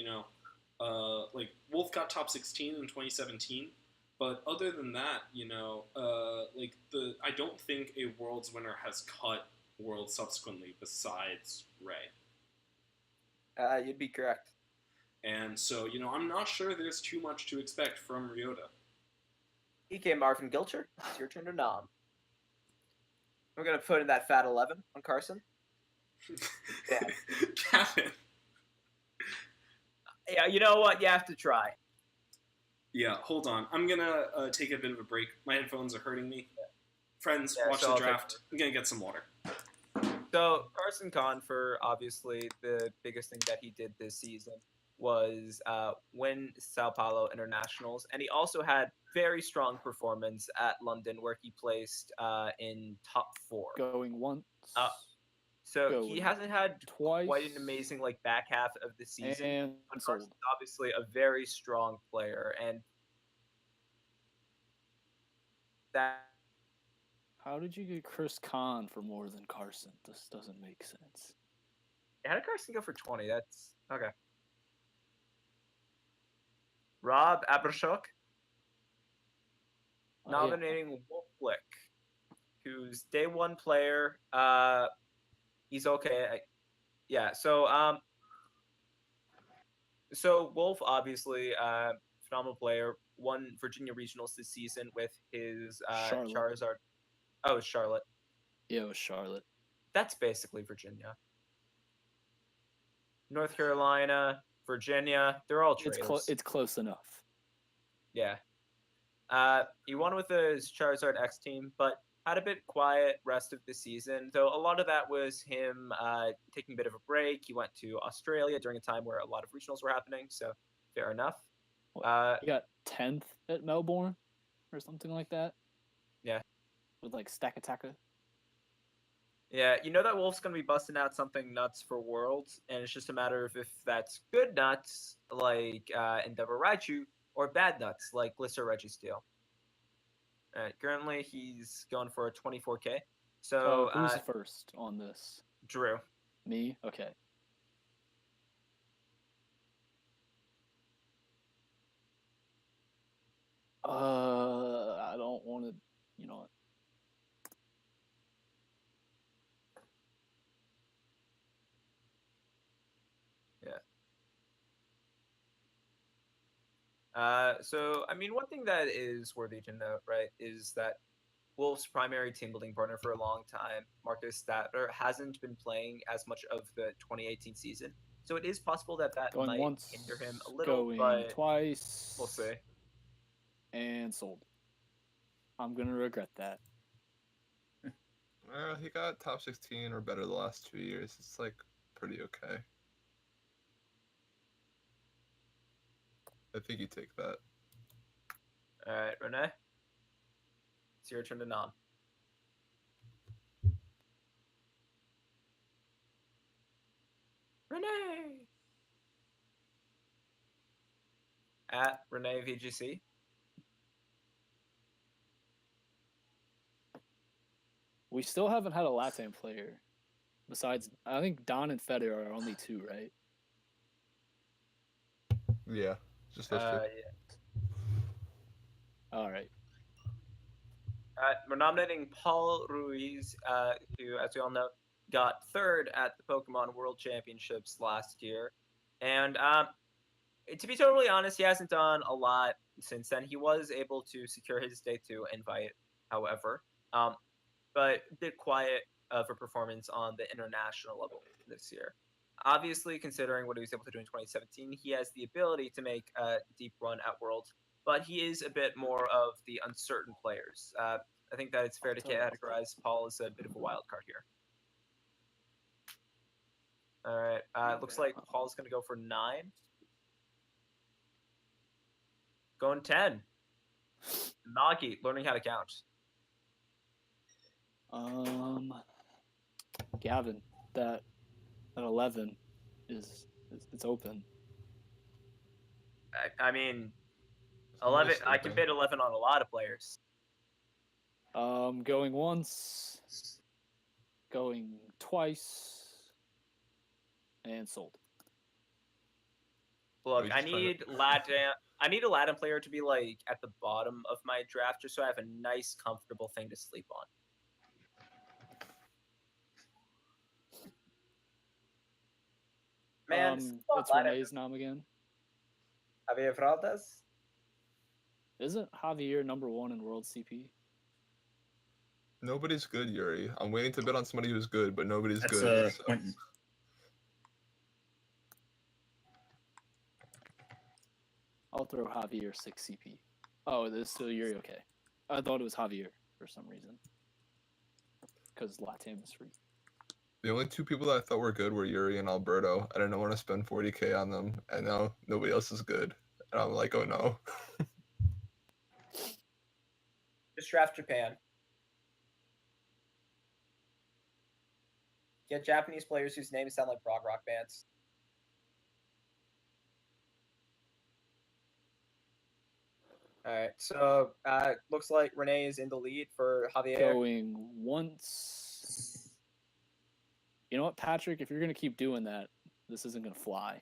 like Wolf got top 16 in 2017, but other than that, I don't think a Worlds winner has cut Worlds subsequently besides Ray. You'd be correct. And so I'm not sure there's too much to expect from Ryota. EK Marvin Gilcher, it's your turn to nom. I'm gonna put in that fat 11 on Carson. Yeah. Gavin. Yeah, you know what? You have to try. Yeah, hold on. I'm gonna take a bit of a break. My headphones are hurting me. Friends, Yeah, watch so the I'll take draft. I'm gonna get some water. So Carson Confer, obviously, the biggest thing that he did this season was win Sao Paulo Internationals, and he also had very strong performance at London, where he placed in top 4. Going once, So he going hasn't had twice, quite an amazing back half of the season. and But sold. Carson's obviously a very strong player, and that How did you get Chris Kahn for more than Carson? This doesn't make sense. how did Carson go for 20? That's okay. Rob Abershok Oh, yeah. nominating Wolflick, who's day 1 player. He's okay. Yeah. So so Wolf obviously phenomenal player. Won Virginia regionals this season with his Charlotte. Charizard. Oh, it's Charlotte. Yeah, it was Charlotte. That's basically Virginia. North Carolina, Virginia, they're all trails. It's close enough. Yeah. He won with his Charizard X team, but had a bit quiet rest of the season. Though a lot of that was him taking a bit of a break. He went to Australia during a time where a lot of regionals were happening, so fair enough. He got 10th at Melbourne or something like that. Yeah. With like Stack Attacker. Yeah, you know that Wolf's gonna be busting out something nuts for Worlds, and it's just a matter of if that's good nuts like Endeavor Raichu or bad nuts like Glisser Registeel. Alright, currently he's going for a 24k. So Who's first on this? Drew. Me? Okay. I don't want to, you know what? So I mean, one thing that is worthy to note, right, is that Wolf's primary team building partner for a long time, Marcus Statler, hasn't been playing as much of the 2018 season. So it is possible that Going might once, hinder him a little, going but twice. we'll see. And sold. I'm gonna regret that. He got top 16 or better the last 2 years. It's like pretty okay. I think you take that. All right, Renee, it's your turn to nom. Renee at Renee VGC. We still haven't had a Latam player. Besides, I think Don and Feder are only 2, right? Yeah, just those two. Yeah. All right. We're nominating Paul Ruiz, who, as we all know, got 3rd at the Pokemon World Championships last year. And to be totally honest, he hasn't done a lot since then. He was able to secure his day 2 invite, however, but a bit quiet of a performance on the international level this year. Obviously, considering what he was able to do in 2017, he has the ability to make a deep run at Worlds, but he is a bit more of the uncertain players. I think that it's fair to categorize Paul as a bit of a wild card here. All right, looks like Paul's going to go for 9. Going 10. Nagi, learning how to count. Gavin, that 11 is it's open. I mean, 11. I can bid 11 on a lot of players. Going once, going twice, and sold. Look, I need Latam. I need a Latam player to be like at the bottom of my draft, just so I have a nice, comfortable thing to sleep on. Man, it's Renee's nom again. Javier Fraldas? Isn't Javier #1 in World CP? Nobody's good, Yuri. I'm waiting to bet on somebody who's good, but nobody's That's good. So. Quentin. I'll throw Javier 6 CP. Oh, this is still Yuri. Okay, I thought it was Javier for some reason. Because Latam is free. The only 2 people that I thought were good were Yuri and Alberto. I didn't want to spend 40k on them, and now nobody else is good. And I'm like, oh no. Just draft Japan. Get Japanese players whose names sound like prog rock bands. All right, so looks like Renee is in the lead for Javier. Going once. You know what, Patrick? If you're gonna keep doing that, this isn't gonna fly.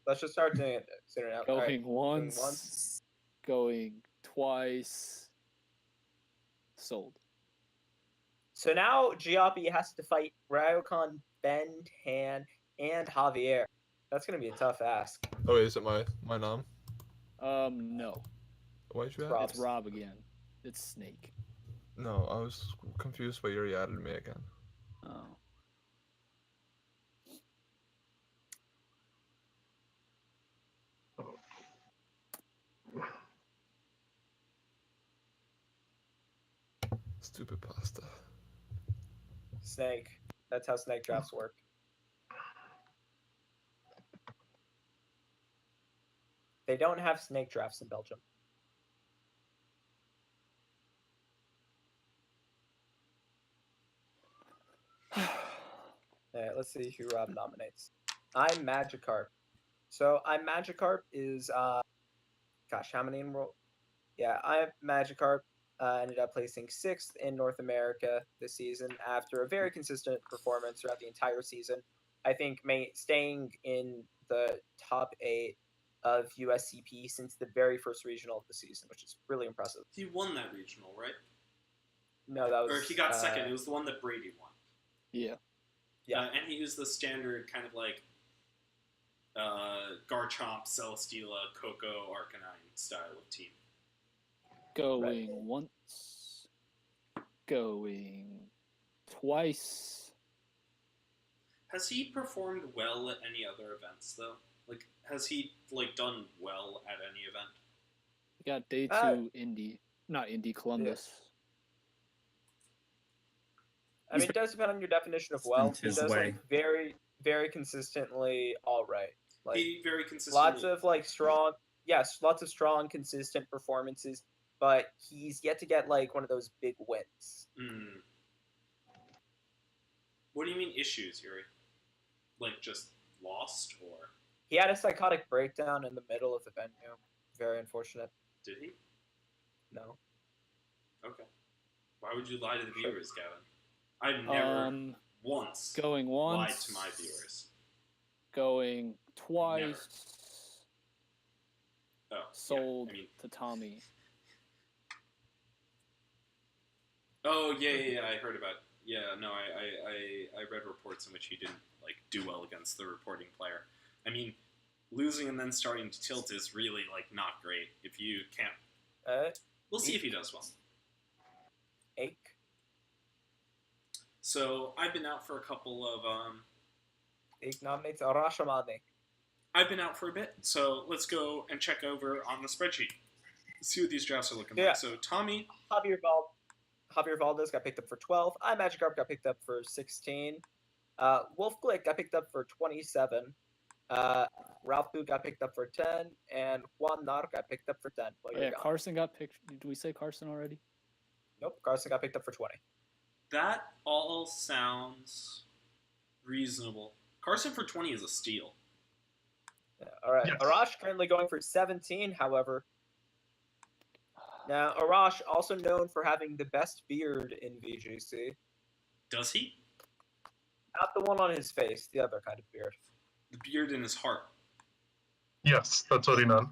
Let's just start doing it sooner now. Going once, going twice, sold. So now Giappi has to fight Ryokan, Ben, Tan, and Javier. That's gonna be a tough ask. Oh, wait, is it my nom? No. Why'd you add? Rob. It's Rob again. It's Snake. No, I was confused why Yuri added me again. Oh. Stupid pasta. Snake. That's how snake drafts work. They don't have snake drafts in Belgium. Yeah, let's see who Rob nominates. I'm Magikarp. So I'm Magikarp is gosh, how many in world? Yeah, I'm Magikarp. Ended up placing 6th in North America this season after a very consistent performance throughout the entire season. I think staying in the top 8 of USCP since the very first regional of the season, which is really impressive. He won that regional, right? No, that was. Or he got second. It was the one that Brady won. Yeah. Yeah. And he used the standard kind of like Garchomp, Celesteela, Coco, Arcanine style of team. Going once. Going twice. Has he performed well at any other events though? Like, has he like done well at any event? We got day 2 Indy. Not Indy, Columbus. I mean, it does depend on your definition of well. He his does way. like very, very consistently all right. Like He very consistently. lots of like strong, lots of strong, consistent performances, but he's yet to get like one of those big wins. Mm. What do you mean issues, Yuri? Like just lost or? He had a psychotic breakdown in the middle of the venue. Very unfortunate. Did he? No. Okay. Why would you lie to the viewers, Gavin? I've never once Going lied once. to my viewers. Going twice. Oh, Sold yeah, I mean, to Tommy. oh yeah, I heard about. Yeah, no, I read reports in which he didn't like do well against the reporting player. I mean, losing and then starting to tilt is really like not great if you can't. We'll see if he does well. Ache. So I've been out for a couple of Ache nominates Arashamane. I've been out for a bit, so let's go and check over on the spreadsheet. See what these drafts are looking Yeah. like. So Tommy, Javier Valdez got picked up for 12. I Magikarp got picked up for 16. Wolf Glick got picked up for 27. Ralph Boo got picked up for 10, and Juan Nar got picked up for 10. Well, you're Yeah, gone. Carson got picked. Did we say Carson already? Nope, Carson got picked up for 20. that all sounds reasonable. Carson for 20 is a steal. Yeah, all right. Yes. Arash currently going for 17, however. Now, Arash, also known for having the best beard in VGC. Does he? Not the one on his face, the other kind of beard. The beard in his heart. Yes, that's what he meant.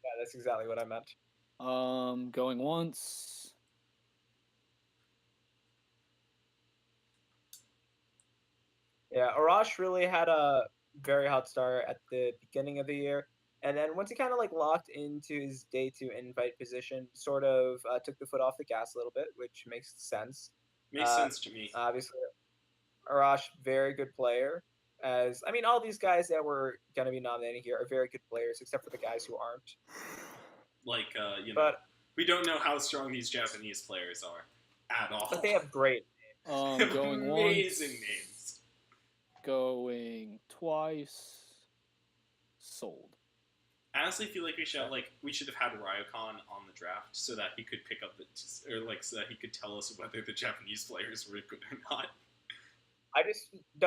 Yeah, that's exactly what I meant. Going once. Yeah, Arash really had a very hot start at the beginning of the year. And then once he kind of like locked into his day 2 invite position, sort of took the foot off the gas a little bit, which makes sense. Makes sense to me. Obviously, Arash, very good player. As I mean, all these guys that we're going to be nominating here are very good players, except for the guys who aren't. Like, you know, But we don't know how strong these Japanese players are at all. but they have great. They have Going amazing once. names. Going twice. Sold. I honestly feel like we should have had Ryokan on the draft so that he could pick up so that he could tell us whether the Japanese players were good or not.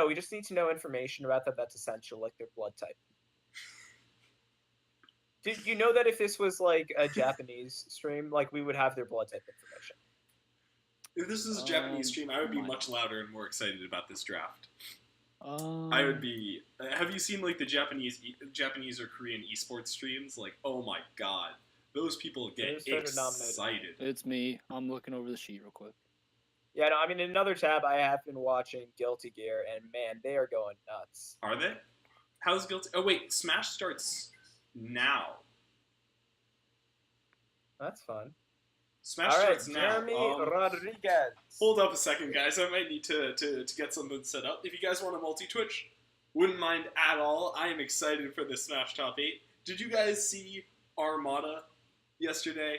We just need to know information about them that's essential, like their blood type. Did you know that if this was like a Japanese stream, like we would have their blood type information? If this was a Japanese stream, I would be my- much louder and more excited about this draft. Um, I would be. Have you seen like the Japanese or Korean esports streams? Like, oh my god, those people get Who's better nominated? excited. It's me. I'm looking over the sheet real quick. Yeah, no, I mean, in another tab, I have been watching Guilty Gear, and man, they are going nuts. Are they? How's Guilty? Oh wait, Smash starts now. That's fun. Smash All right, starts now. Jeremy Rodriguez. Hold up a second, guys. I might need to get something set up. If you guys want a multi-Twitch, wouldn't mind at all. I am excited for this Smash Top 8. Did you guys see Armada yesterday?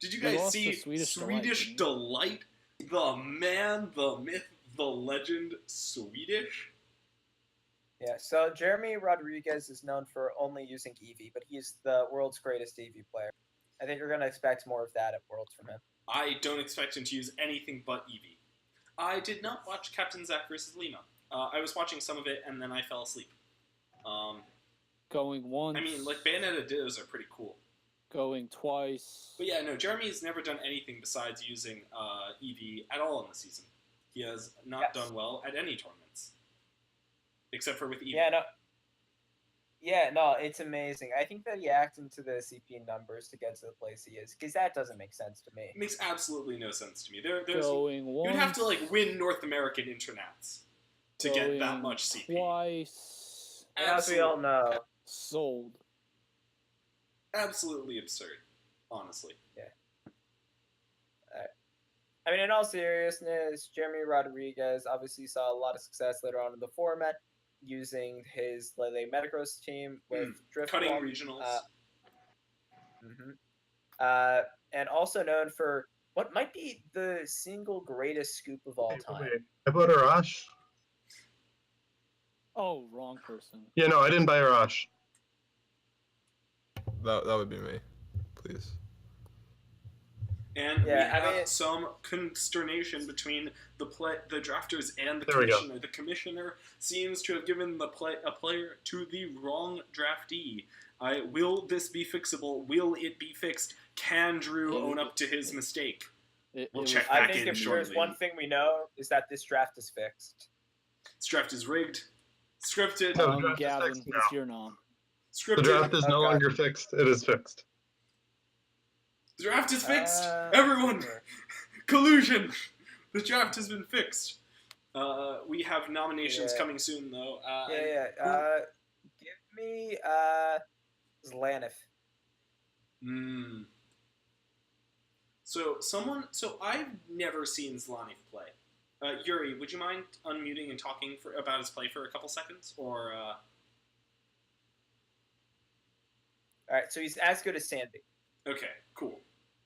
Did you They guys lost see to Swedish Swedish Delight? The man, the myth, the legend, Swedish? Yeah, so Jeremy Rodriguez is known for only using Eevee, but he's the world's greatest Eevee player. I think you're going to expect more of that at Worlds from him. I don't expect him to use anything but Eevee. I did not watch Captain Zack versus Lima. I was watching some of it, and then I fell asleep. Going once. I mean, like, Bayonetta Dittos are pretty cool. Going twice. But yeah, no, Jeremy's never done anything besides using Eevee at all in the season. He has not done well at any tournaments. Except for with Eevee. Yeah, no, it's amazing. I think that he hacked into the CP numbers to get to the place he is, because that doesn't make sense to me. It makes absolutely no sense to me. Going once. You'd have to, like, win North American internats to get that much CP. Twice. As we all know. Sold. Absolutely absurd, honestly. Yeah. I mean, in all seriousness, Jeremy Rodriguez obviously saw a lot of success later on in the format, using his Lele Metagross team with Drift Cutting Bomb, regionals. and also known for what might be the single greatest scoop of all time. Wait, I bought Arash. Oh, wrong person. Yeah, no, I didn't buy Arash. That would be me, please. And Yeah, we I have mean- some consternation between the drafters and the There we go. commissioner. The commissioner seems to have given a player to the wrong draftee. Will this be fixable? Will it be fixed? Can Drew own up to his mistake? We'll check I back think in if shortly. there's one thing we know is that this draft is fixed. This draft is rigged, scripted. No, the draft is Gavin, fixed it's now. your nom. Scripted. The draft is no Okay. longer fixed. It is fixed. The draft is fixed. Uh, Everyone, sure. collusion. The draft has been fixed. We have nominations Yeah. coming soon, though. Give me Zlanif. So I've never seen Zlanif play. Yuri, would you mind unmuting and talking about his play for a couple seconds? Or All right, so he's as good as Sandy. okay, cool.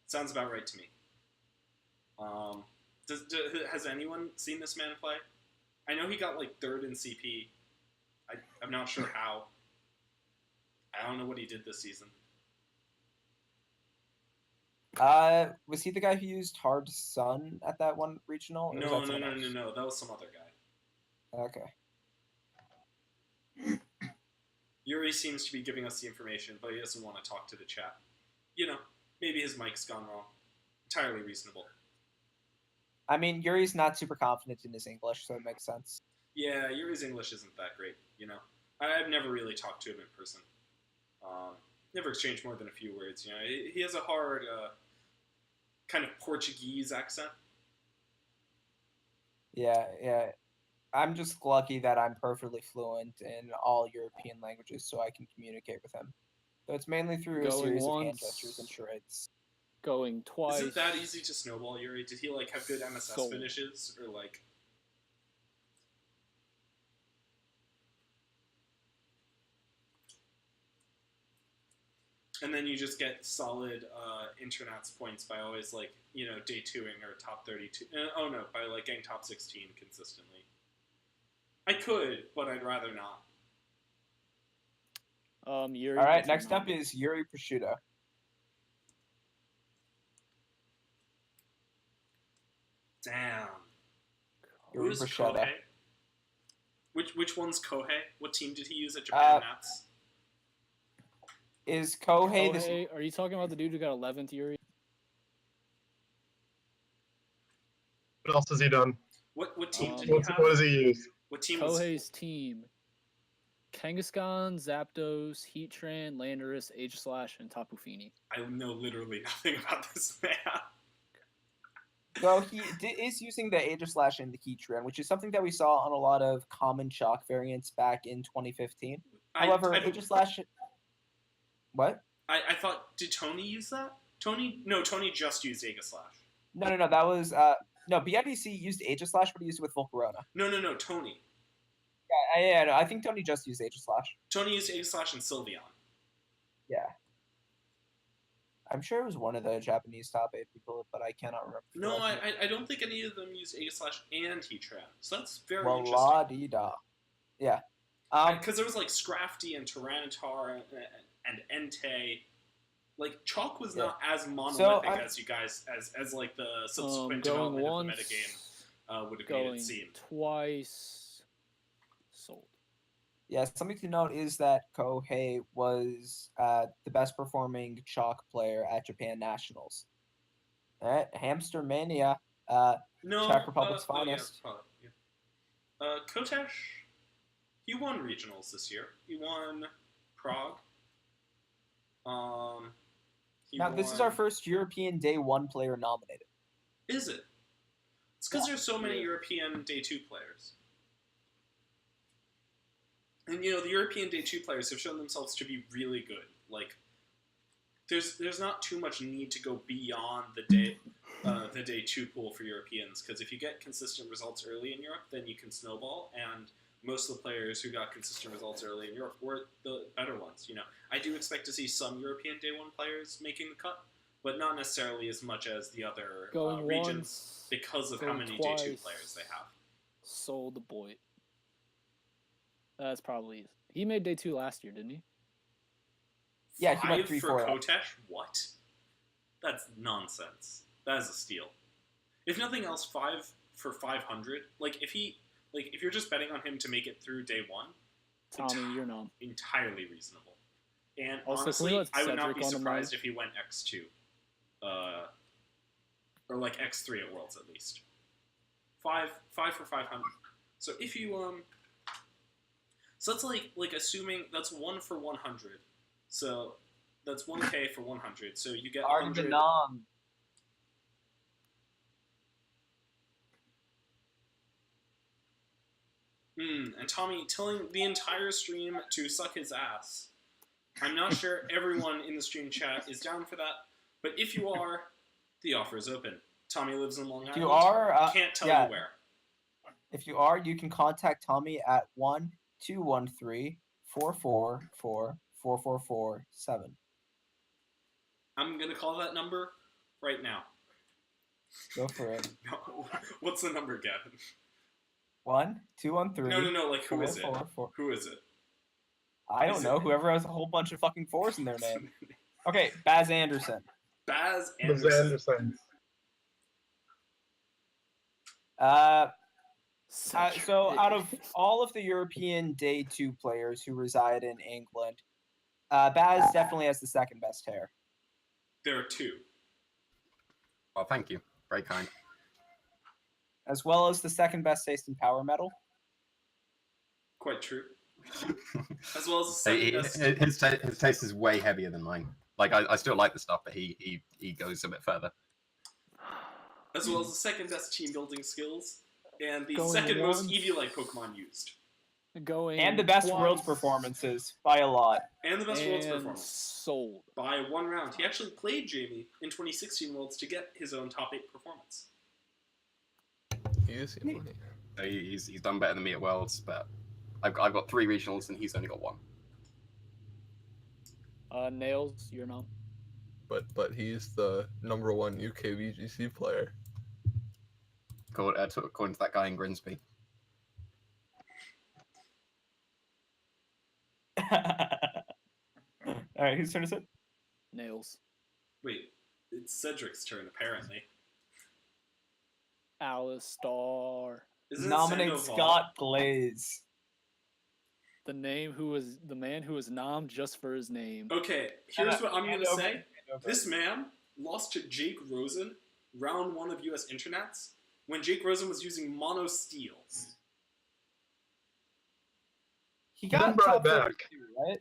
Sounds about right to me. Has anyone seen this man play? I know he got like third in CP. I'm not sure how. I don't know what he did this season. Was he the guy who used Hard Sun at that one regional? or was No. that someone else? That was some other guy. Okay. Yuri seems to be giving us the information, but he doesn't want to talk to the chat. You know, maybe his mic's gone wrong. Entirely reasonable. I mean, Yuri's not super confident in his English, so it makes sense. Yeah, Yuri's English isn't that great, you know. I've never really talked to him in person. Never exchanged more than a few words, you know. He has a hard, kind of Portuguese accent. Yeah. I'm just lucky that I'm perfectly fluent in all European languages, so I can communicate with him. So it's mainly through a Going series of hand once. gestures and charades. Going twice. Is it that easy to snowball Yuri? Did he, like, have good MSS Sold. finishes? Or, like... And then you just get solid internats points by always, like, you know, day 2ing or top 32. By, like, getting top 16 consistently. I could, but I'd rather not. Yuri. All right, it's your next up nom. is Yuri Prosciutto. Damn. Yuri Who's Prosciutto. Kohei? Which one's Kohei? What team did he use at Japan Nats? Is Kohei Oh, this? hey, are you talking about the dude who got 11th, Yuri? What else has he done? What team did he What have? does he use? What team was Kohei's team. Kangaskhan, Zapdos, Heatran, Landorus, Aegislash, and Tapu Fini. I know literally nothing about this man. So he is using the Aegislash and the Heatran, which is something that we saw on a lot of common shock variants back in 2015. However, Aegislash. What? I thought, did Tony use that? Tony just used Aegislash. No. That was no. BIDC used Aegislash, but he used it with Volcarona. No, Tony. Yeah, no, I think Tony just used Aegislash. Tony used Aegislash and Sylveon. Yeah. I'm sure it was one of the Japanese top 8 people, but I cannot remember. for No, the life of me. I don't think any of them used Aegislash and Heatran. So that's very Well, interesting. la-dee-da. Yeah. Because there was like Scrafty and Tyranitar and Entei. Like Chalk was not as monolithic as you guys as like the subsequent Going development once, of the metagame would have made going it seem. twice. Sold. Yeah, something to note is that Kohei was the best performing Chalk player at Japan Nationals. All right, Hamster Mania, No, Czech Republic's finest. Kotesh, he won regionals this year. He won Prague. Now, this is our first European Day 1 player nominated. Is it? It's because there's so many European Day 2 players. And, you know, the European Day 2 players have shown themselves to be really good. Like, there's not too much need to go beyond the Day 2 pool for Europeans, because if you get consistent results early in Europe, then you can snowball, and most of the players who got consistent results early in Europe were the better ones. You know, I do expect to see some European Day 1 players making the cut, but not necessarily as much as the other regions because of how many Day 2 players they have. Sold the boy. That's probably... He made Day 2 last year, didn't he? Yeah, he went 5 3-4 for up. Kotesh? What? That's nonsense. That is a steal. If nothing else, 5 for 500. Like if you're just betting on him to make it through Day 1, Tommy, you're numb. entirely reasonable. And Also, honestly, can we let I would not Cedric be on the surprised mic? if he went X2. Or like X3 at Worlds at least. 5 for 500. So if you so that's like assuming that's 1 for 100. So that's 1K for 100. So you get 100. Ardenom. And Tommy telling the entire stream to suck his ass. I'm not sure everyone in the stream chat is down for that, but if you are, the offer is open. Tommy lives in Long Island. If you are, can't tell yeah. you where. If you are, you can contact Tommy at 1-213-444-4447. I'm gonna call that number right now. Go for it. No, what's the number, Gavin? 1-213. No. Like who is it? 444. Who is it? I don't Is know. it- Whoever has a whole bunch of fucking 4s in their name. Okay, Baz Anderson. Baz Baz Anderson. Anderson. So out of all of the European Day 2 players who reside in England, Baz definitely has the second best hair. There are 2. Well, thank you. Very kind. As well as the second best taste in power metal. Quite true. As well as the second best. His taste is way heavier than mine. Like I still like the stuff, but he goes a bit further. As well as the second best team building skills, and the Going second most once. Eevee-like Pokemon used. Going And the best twice. world's performances by a lot. And the best Worlds And performance. sold. By 1 round. He actually played Jamie in 2016 Worlds to get his own top 8 performance. Easy money. So he's done better than me at Worlds, but I've got 3 regionals and he's only got 1. Nails, you're numb. But he's the #1 UK VGC player. According to that guy in Grimsby. Alright, whose turn is it? Nails. Wait, it's Cedric's turn, apparently. Alistar. Isn't it Nominate Sandoval? Scott Glaze. The man who was nommed just for his name. Okay, here's what I'm going to Hand say. over. This man lost to Jake Rosen, round 1 of US Internets, when Jake Rosen was using Mono Steel. He Then got brought top it back. 32, right?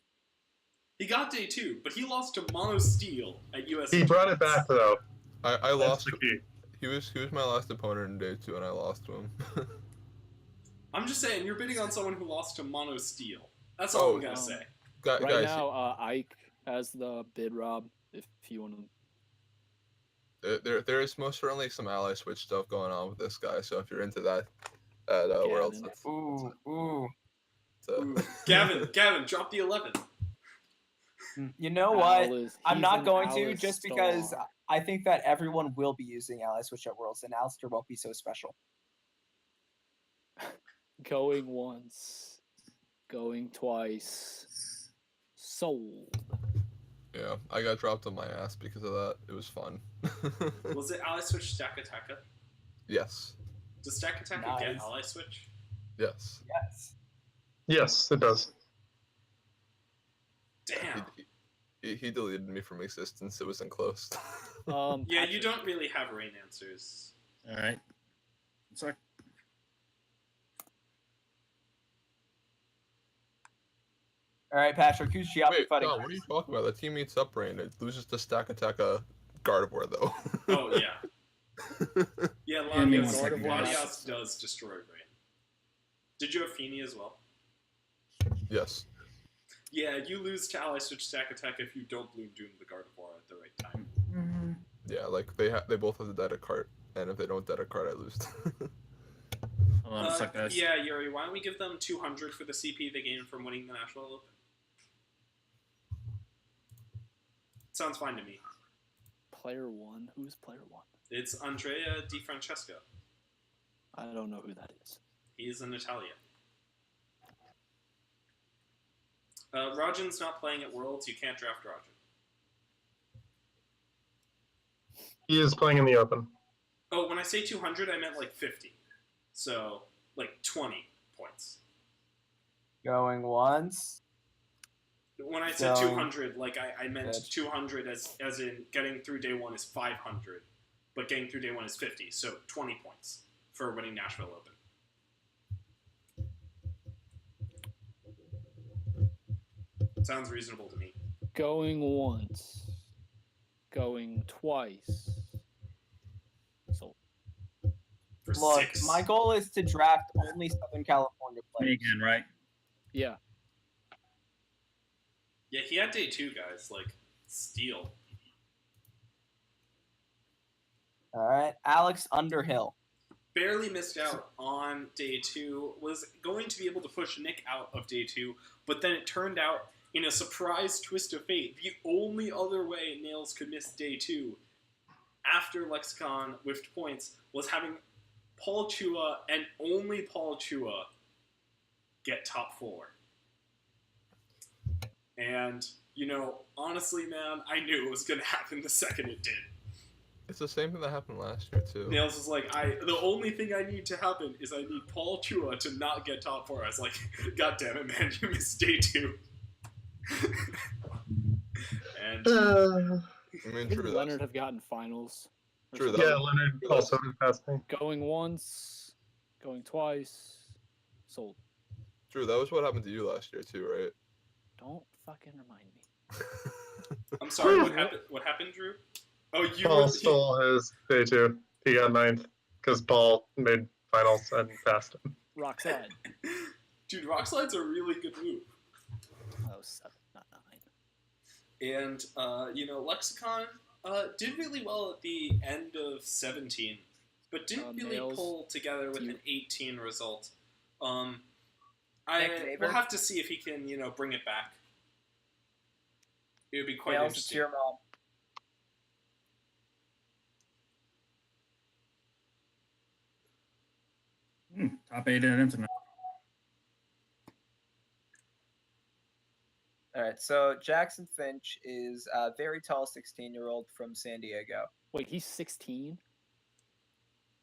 He got Day 2, but he lost to Mono Steel at US He Internets. brought it back though. I That's lost. the key. He was my last opponent in Day 2, and I lost to him. I'm just saying, you're bidding on someone who lost to Mono Steel. That's all Oh, I'm going to um, say. Right Guys, now, Ike has the bid, Rob, if you want to. there is most certainly some ally switch stuff going on with this guy. So if you're into that, at Worlds, then- Ooh. Ooh. Gavin, drop the 11. You know what? He's I'm not an going to, just because Alistar. I think that everyone will be using Ally Switch at Worlds, and Alistair won't be so special. Going once. Going twice. Sold. Yeah, I got dropped on my ass because of that. It was fun. Was it ally switch Stack Attacker? Yes. Does Stack Attacker get Nice. ally switch? Yes. Yes. Yes, it does. Damn. He deleted me from existence. It was enclosed. Yeah, you Patrick, don't really have rain answers. All right. Sorry. All right, Patrick, who's Chiapi Wait, fighting? no, what are you talking about? The team meets up rain. It loses to Stack Attack a Gardevoir, though. Oh, yeah. Yeah, Give me one Latias, second, guys. Latias does destroy rain. Did you have Feeny as well? Yes. Yeah, you lose to ally switch Stack Attack if you don't Bloom Doom the Gardevoir at the right time. Yeah, like they both have the Data cart, and if they don't Data cart, I lose. Hold on a sec, guys. Yeah, Yuri, why don't we give them 200 for the CP they gained from winning the National Open? Sounds fine to me. player 1. Who's player 1? It's Andrea Di Francesco. I don't know who that is. He's in Italia. Rajan's not playing at Worlds. You can't draft Rajan. He is playing in the open. Oh, when I say 200, I meant like 50. So, like 20 points. Going once. When I said So- 200, like I meant Good. 200 as in getting through day 1 is 500, but getting through day 1 is 50. So 20 points for winning Nashville Open. Sounds reasonable to me. Going once. Going twice. Sold. For Look, 6. my goal is to draft only Southern California Me players. again, right? Yeah. Yeah, he had day 2, guys. Like, steal. All right, Alex Underhill. Barely missed out on day 2. Was going to be able to push Nick out of day 2, but then it turned out, in a surprise twist of fate, the only other way Nails could miss day 2 after Lexicon whiffed points was having Paul Chua and only Paul Chua get top 4. And, you know, honestly, man, I knew it was going to happen the second it did. It's the same thing that happened last year too. Nails was like, the only thing I need to happen is I need Paul Chua to not get top 4. I was like, God damn it, man, you missed day 2. And I mean, Did true. Leonard have gotten finals? or True, something? Yeah, Leonard also passed me. Going once. Going twice. Sold. True, that was what happened to you last year too, right? Don't fucking remind me. I'm sorry, what happened, Drew? Oh, you Paul were stole his day 2. He got 9th because Paul made finals and passed him. Rock slide. Dude, Rock Slide's a really good move. Oh, 7, not 9. And, you know, Lexicon did really well at the end of 17, but didn't really Nails, pull together with do you- an 18 result. Nick We'll Neighbor? have to see if he can, you know, bring it back. It would be quite Nails, it's interesting. your mom. Top 8 in internet. All right, so Jackson Finch is a very tall 16-year-old from San Diego. Wait, he's 16?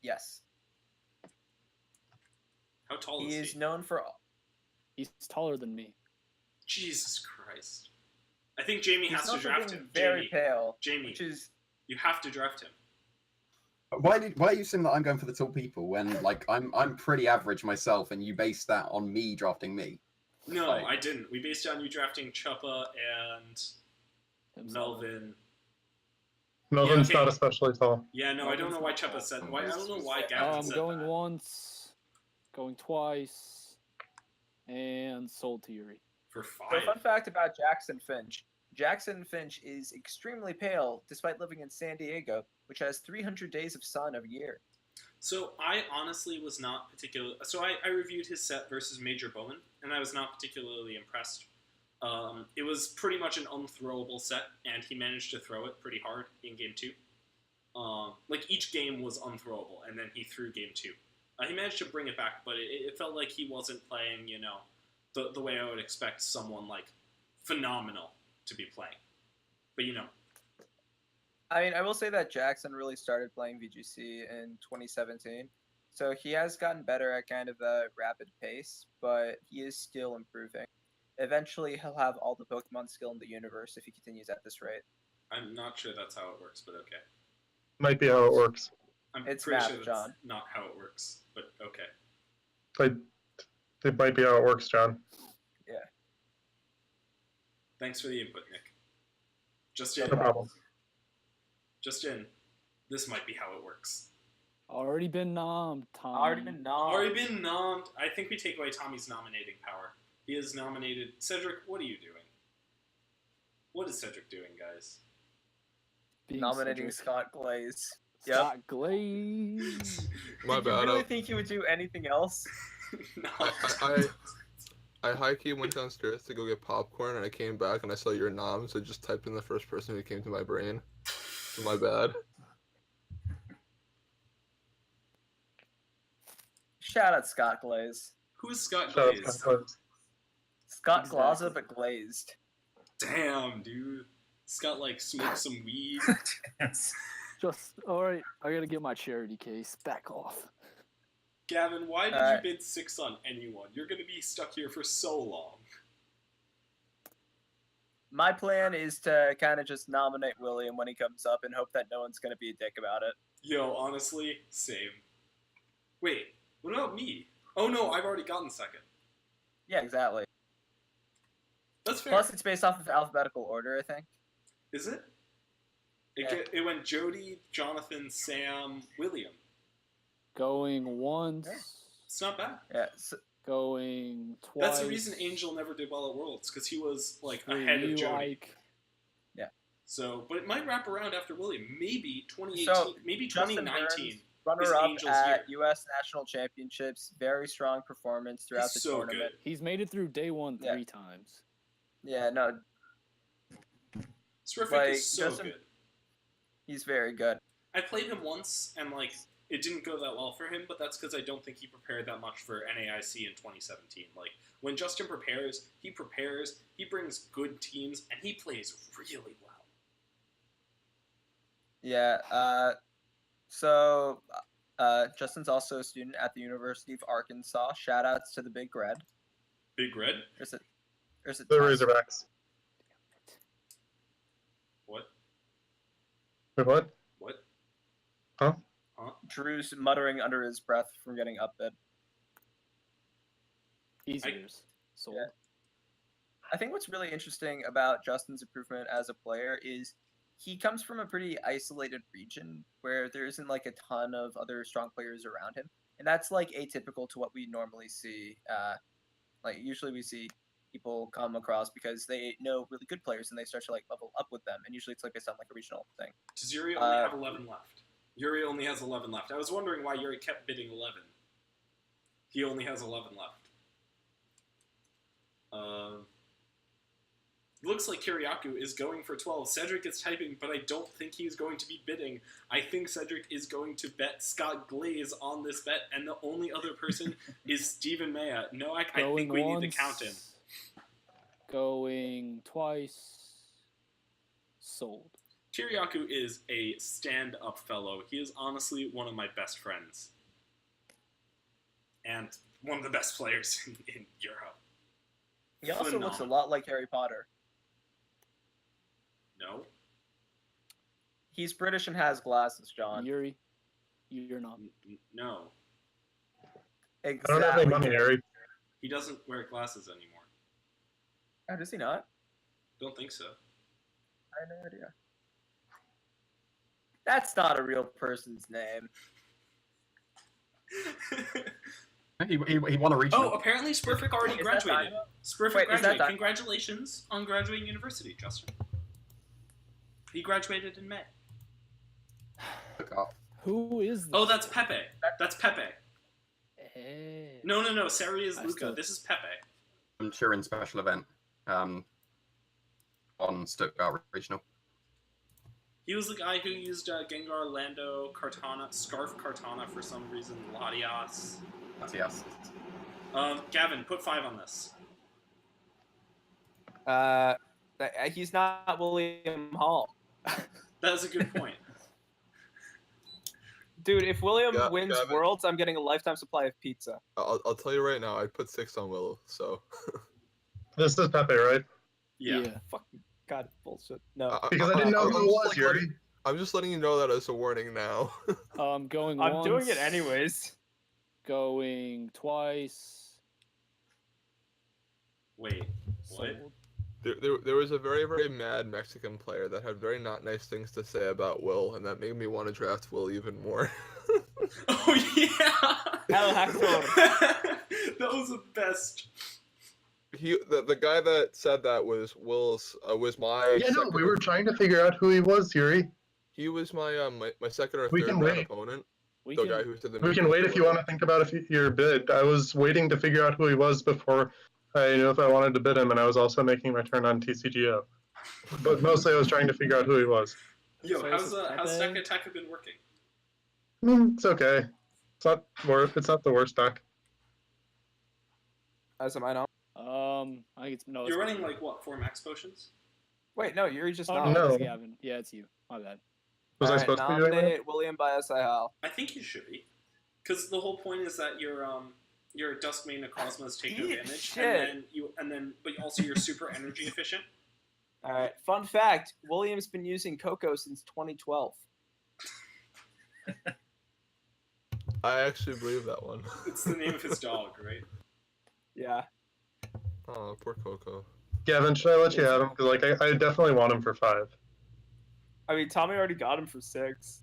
Yes. How tall He is is he? known for He's taller than me. Jesus Christ. I think Jamie he's has to also draft being him. very Jamie, pale, Jamie, which is you have to draft him. Why are you saying that I'm going for the tall people when like I'm pretty average myself and you base that on me drafting me? No, Like- I didn't. We based it on you drafting Chuppa and Himself. Melvin. Melvin's okay. not especially tall. Yeah, no, I don't know why Melvin's not Chuppa said. Why I don't know why Who's Gavin said Going that. once. Going twice. And sold to Yuri. For so 5. fun fact about Jackson Finch. Jackson Finch is extremely pale despite living in San Diego, which has 300 days of sun a year. So I honestly was not particularly. So I reviewed his set versus Major Bowman, and I was not particularly impressed. It was pretty much an unthrowable set, and he managed to throw it pretty hard in game 2. Like each game was unthrowable, and then he threw game 2. He managed to bring it back, but it felt like he wasn't playing, you know, the way I would expect someone like phenomenal to be playing. But you know, I mean, I will say that Jackson really started playing VGC in 2017. So he has gotten better at kind of a rapid pace, but he is still improving. Eventually, he'll have all the Pokemon skill in the universe if he continues at this rate. I'm not sure that's how it works, but okay. Might be how it works. I'm It's pretty math, sure that's John. not how it works, but okay. Like, it might be how it works, John. Thanks for the input, Nick. Just No in, problem. this might be how it works. Already been nommed, Tom. Already been nom. Already been nommed. I think we take away Tommy's nominating power. He is nominated. Cedric, what are you doing? What is Cedric doing, guys? Being Nominating Cedric. Scott Glaze. Yep. Scott Glaze. My Did you bad. really think he would do anything else? No. I high-key went downstairs to go get popcorn, and I came back and I saw your nom, so I just typed in the first person who came to my brain. So my bad. Shout out Scott Glaze. Who's Scott Shout out Glaze? Scott Glaze. Scott Exactly. Glaza, but glazed. Damn, dude. Scott like smoked some weed. Yes. Just all right. I gotta get my charity case. Back off. Gavin, why did Alright. you bid 6 on anyone? You're gonna be stuck here for so long. My plan is to kind of just nominate William when he comes up and hope that no one's going to be a dick about it. Yo, honestly, same. Wait, what about me? Oh no, I've already gotten second. Yeah, exactly. That's fair. Plus, it's based off of alphabetical order, I think. Is it? Yeah. It went Jody, Jonathan, Sam, William. Going once. It's not bad. Yeah. So, Going twice. That's the reason Angel never did well at Worlds, because he was like Three, ahead of Jody. like, So, but it might wrap around after William. Maybe 2018, So, maybe Justin 2019. runner-up Angel's at U.S. National Championships. Very strong performance throughout He's the so tournament. good. He's made it through day one Yeah. 3 times. Yeah, no, Swift Like, is so Justin- good. he's very good. I played him once, and like it didn't go that well for him, but that's because I don't think he prepared that much for NAIC in 2017. Like when Justin prepares, he brings good teams, and he plays really well. Yeah. So, Justin's also a student at the University of Arkansas. Shout outs to the Big Red. Big Red? There's a The test. Razorbacks. What? Wait, what? What? Huh? Drew's muttering under his breath from getting upbid. Easiers. Sold. Yeah. I think what's really interesting about Justin's improvement as a player is he comes from a pretty isolated region where there isn't like a ton of other strong players around him, and that's like atypical to what we normally see. Like usually we see people come across because they know really good players and they start to like level up with them, and usually it's like based on like a regional thing. Does Yuri only have 11 left? Yuri only has 11 left. I was wondering why Yuri kept bidding 11. He only has 11 left. Looks like Kiriaku is going for 12. Cedric is typing, but I don't think he's going to be bidding. I think Cedric is going to bet Scott Glaze on this bet, and the only other person is Stephen Maya. No, I think we need to count him. Going twice. Sold. Kiriaku is a stand-up fellow. He is honestly one of my best friends. And one of the best players in Europe. He also looks a Phenomenal. lot like Harry Potter. No? He's British and has glasses, John. Yuri, you're not. No. I don't have any Exactly. money, Harry. He doesn't wear glasses anymore. Oh, does he not? Don't think so. I had no idea. That's not a real person's name. He won a regional. Oh, apparently Spurfic already Is that graduated. Dynamo? Spurfic Wait, is that graduated. Dynamo? Congratulations on graduating university, Justin. He graduated in May. Look up. Who is this? Oh, that's Pepe. That's Pepe. Hey. No. Sari is I Luca. still- This is Pepe. I'm sure in special event on Stuttgart Regional. He was the guy who used Gengar, Lando, Kartana, Scarf Kartana for some reason, Latias. Yes. Gavin, put 5 on this. He's not William Hall. That's a good point. Dude, if William Yeah, wins Gavin. Worlds, I'm getting a lifetime supply of pizza. I'll tell you right now, I put 6 on Will, so. This is Pepe, right? Yeah. Fucking god, bullshit. No. Because I didn't know I'm who it just, was, like, Yuri. I'm just letting you know that as a warning now. Going I'm once, doing it anyways. Going twice. Wait. What? Sold. There was a very, very mad Mexican player that had very not nice things to say about Will, and that made me want to draft Will even more. Oh yeah. El Hector. That was the best. The guy that said that was was my Yeah, no, second we were trying to figure out who he was, Yuri. He was my my second or We third can round wait. opponent. We The can, guy who did the We can wait if you want to think about your bid. I was waiting to figure out who he was before I knew if I wanted to bid him, and I was also making my turn on TCGO. But mostly I was trying to figure out who he was. Yo, So how's this is how's Pepe? Deck Attack been working? It's okay. It's not the worst deck. As am I now. I think it's no. You're it's running me. like what, 4 max potions? Wait, no, you're just Oh not. no, No. it's Gavin. Yeah, it's you. My bad. Was I Alright, supposed to be doing that? nominate William Bias Hal. I think you should be, because the whole point is that your Duskmane Necrozmas take no Eat damage, shit. and then but also you're super energy efficient. Alright, fun fact, William's been using Coco since 2012. I actually believe that one. It's the name of his dog, right? Yeah. Oh, poor Coco. Gavin, should I let you have him? Because I definitely want him for 5. I mean, Tommy already got him for 6.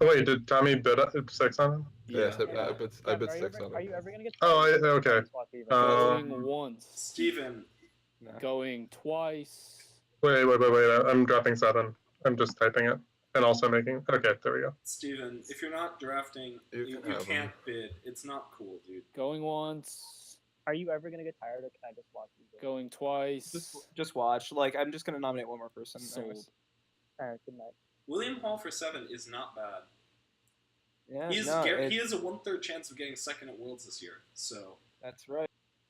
Oh wait, did Tommy bid 6 on him? Yes, Yeah. I bid 6 on Are it. you ever gonna get? Oh, okay. Going once. Steven, Going twice. Wait. I'm dropping 7. I'm just typing it and also making. Okay, there we go. Steven, if you're not drafting, You you can have can't bid. It's not cool, dude. Going once. Are you ever gonna get tired, or can I just watch you? Going twice. Just watch. Like, I'm just gonna nominate one more person. Sold. anyways. Alright, good night. William Hall for 7 is not bad. Yeah, He no, has a 1/3 chance of getting second at Worlds this year. So that's right.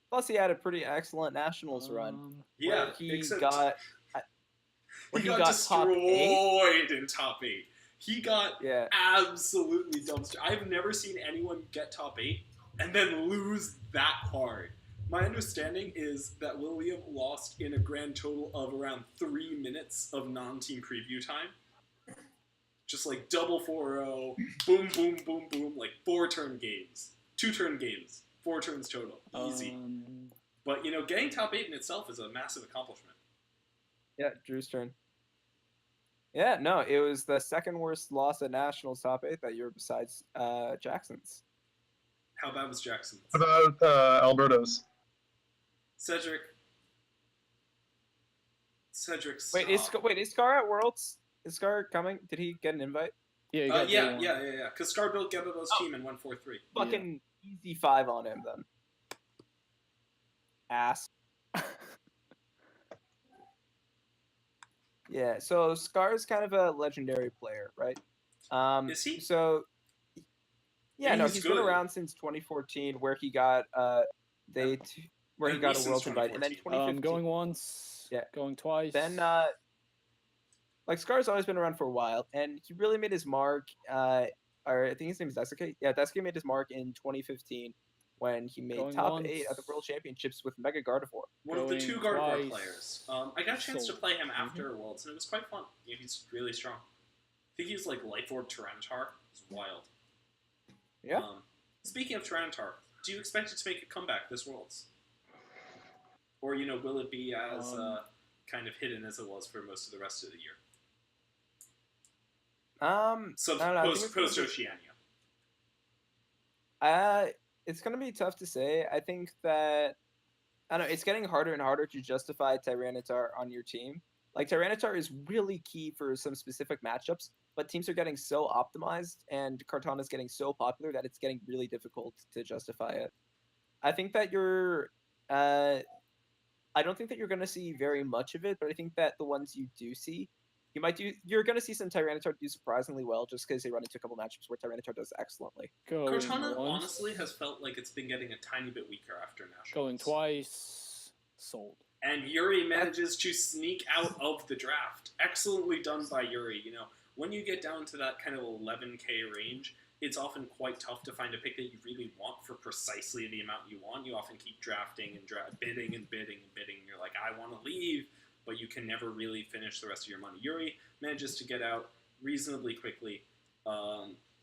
Plus, he had a pretty excellent Nationals run. yeah, where he except got. he got top 8. destroyed in top 8. He got Yeah. absolutely dumpster. I've never seen anyone get top 8 and then lose that hard. My understanding is that William lost in a grand total of around 3 minutes of non-team preview time. Just like double 4-0, boom, boom, boom, boom, like 4-turn games. 2-turn games. 4 turns total. Easy. But, getting top 8 in itself is a massive accomplishment. Yeah, Drew's turn. Yeah, no, it was the second worst loss at Nationals top 8 that year besides Jackson's. How bad was Jackson's? What about Alberto's? Cedric, Wait, is Scar at Worlds? Is Scar coming? Did he get an invite? Yeah, you yeah, got day one. yeah. Because Scar built Gebabo's team and won 4-3. Fucking easy 5 on him then. Ass. Yeah, so Scar's kind of a legendary player, right? Is he? So, yeah, no, he's he's been good. around since 2014, where he got At he got least a world since invite, and then 2015. Going once. Yeah. Going twice. Then, like Scar's always been around for a while, and he really made his mark. Or I think his name is Desuke. Yeah, Desuke made his mark in 2015 when he made Going top once. 8 at the World Championships with Mega Gardevoir. One of the Going 2 Gardevoir twice. players. I got a chance to Sold. play him after Worlds, and it was quite fun. Yeah, he's really strong. I think he was like Life Orb Tyranitar. It's wild. Yeah. Speaking of Tyranitar, do you expect it to make a comeback this Worlds? Or, will it be as kind of hidden as it was for most of the rest of the year? I don't know, I think it's gonna Post be- Oceania. It's gonna be tough to say. I think that I don't know. It's getting harder and harder to justify Tyranitar on your team. Like Tyranitar is really key for some specific matchups, but teams are getting so optimized and Kartana is getting so popular that it's getting really difficult to justify it. I think that I don't think that you're going to see very much of it, but I think that the ones you do see, you're going to see some Tyranitar do surprisingly well just because they run into a couple matchups where Tyranitar does excellently. Going Cortana once. honestly has felt like it's been getting a tiny bit weaker after Nationals. Going twice. Sold. And Yuri manages to sneak out of the draft. Excellently done by Yuri. You know, when you get down to that kind of 11K range, it's often quite tough to find a pick that you really want for precisely the amount you want. You often keep drafting and bidding and bidding and bidding. And you're like, I want to leave, but you can never really finish the rest of your money. Yuri manages to get out reasonably quickly,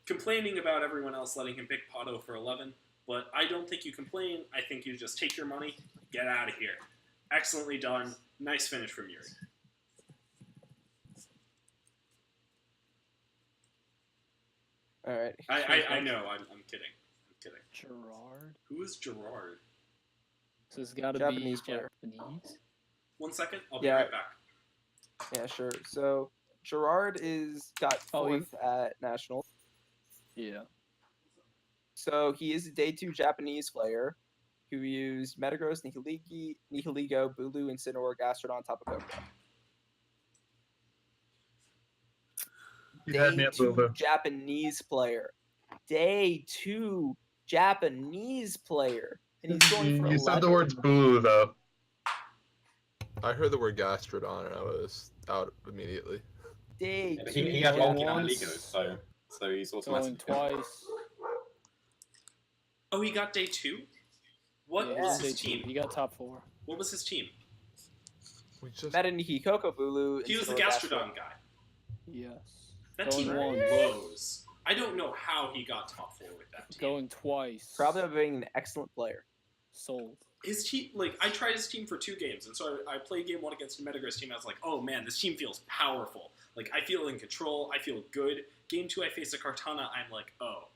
complaining about everyone else letting him pick Pato for 11. But I don't think you complain. I think you just take your money, get out of here. Excellently done. Nice finish from Yuri. All right. I know. I'm kidding. I'm kidding. Gerard. Who is Gerard? So it's got to be Japanese player. Japanese. 1 second. I'll be Yeah. right back. Yeah, sure. So Gerard got Oh, he- fourth at Nationals. Yeah. So he is a day 2 Japanese player who used Metagross, Nihiligo, Bulu, Incineroar, Gastrodon, Tapu Koko. You had me Day at 2 Bulu. Japanese player. Day 2 Japanese player. And he's going for You said the 11. words "boo" though. I heard the word Gastrodon and I was out immediately. Day Yeah, but 2 he has bulky Japanese. Nihiligo, so he's Going automatically. twice. Oh, he got day 2? What Yeah, was day his two. team? He got top 4. What was his team? We just Meta Nihikoko, Bulu. He was the Incineroar, Gastrodon guy. Yes. That Going team once. blows. I don't know how he got top 4 with that team. Going twice. Probably by being an excellent player. Sold. His team, like, I tried his team for 2 games, and so I played game 1 against a Metagross team. I was like, oh man, this team feels powerful. Like, I feel in control. I feel good. Game 2, I face a Kartana. I'm like, oh.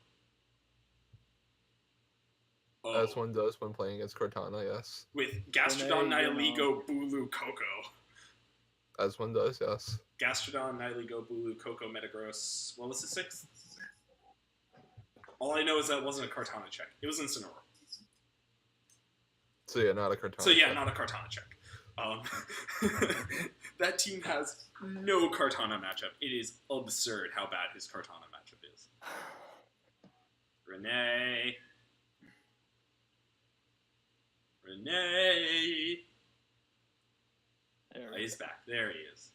as one does when playing against Cortana, yes. With Gastrodon, Renee, Nihiligo, Bulu, Coco. As one does, yes. Gastrodon, Nihiligo, Bulu, Coco, Metagross. What was the 6th? All I know is that it wasn't a Kartana check. It was Incineroar. So yeah, not a Cortana. So yeah, not a Kartana check. That team has no Kartana matchup. It is absurd how bad his Kartana matchup is. Renee. There Oh, we he's go. back. There he is.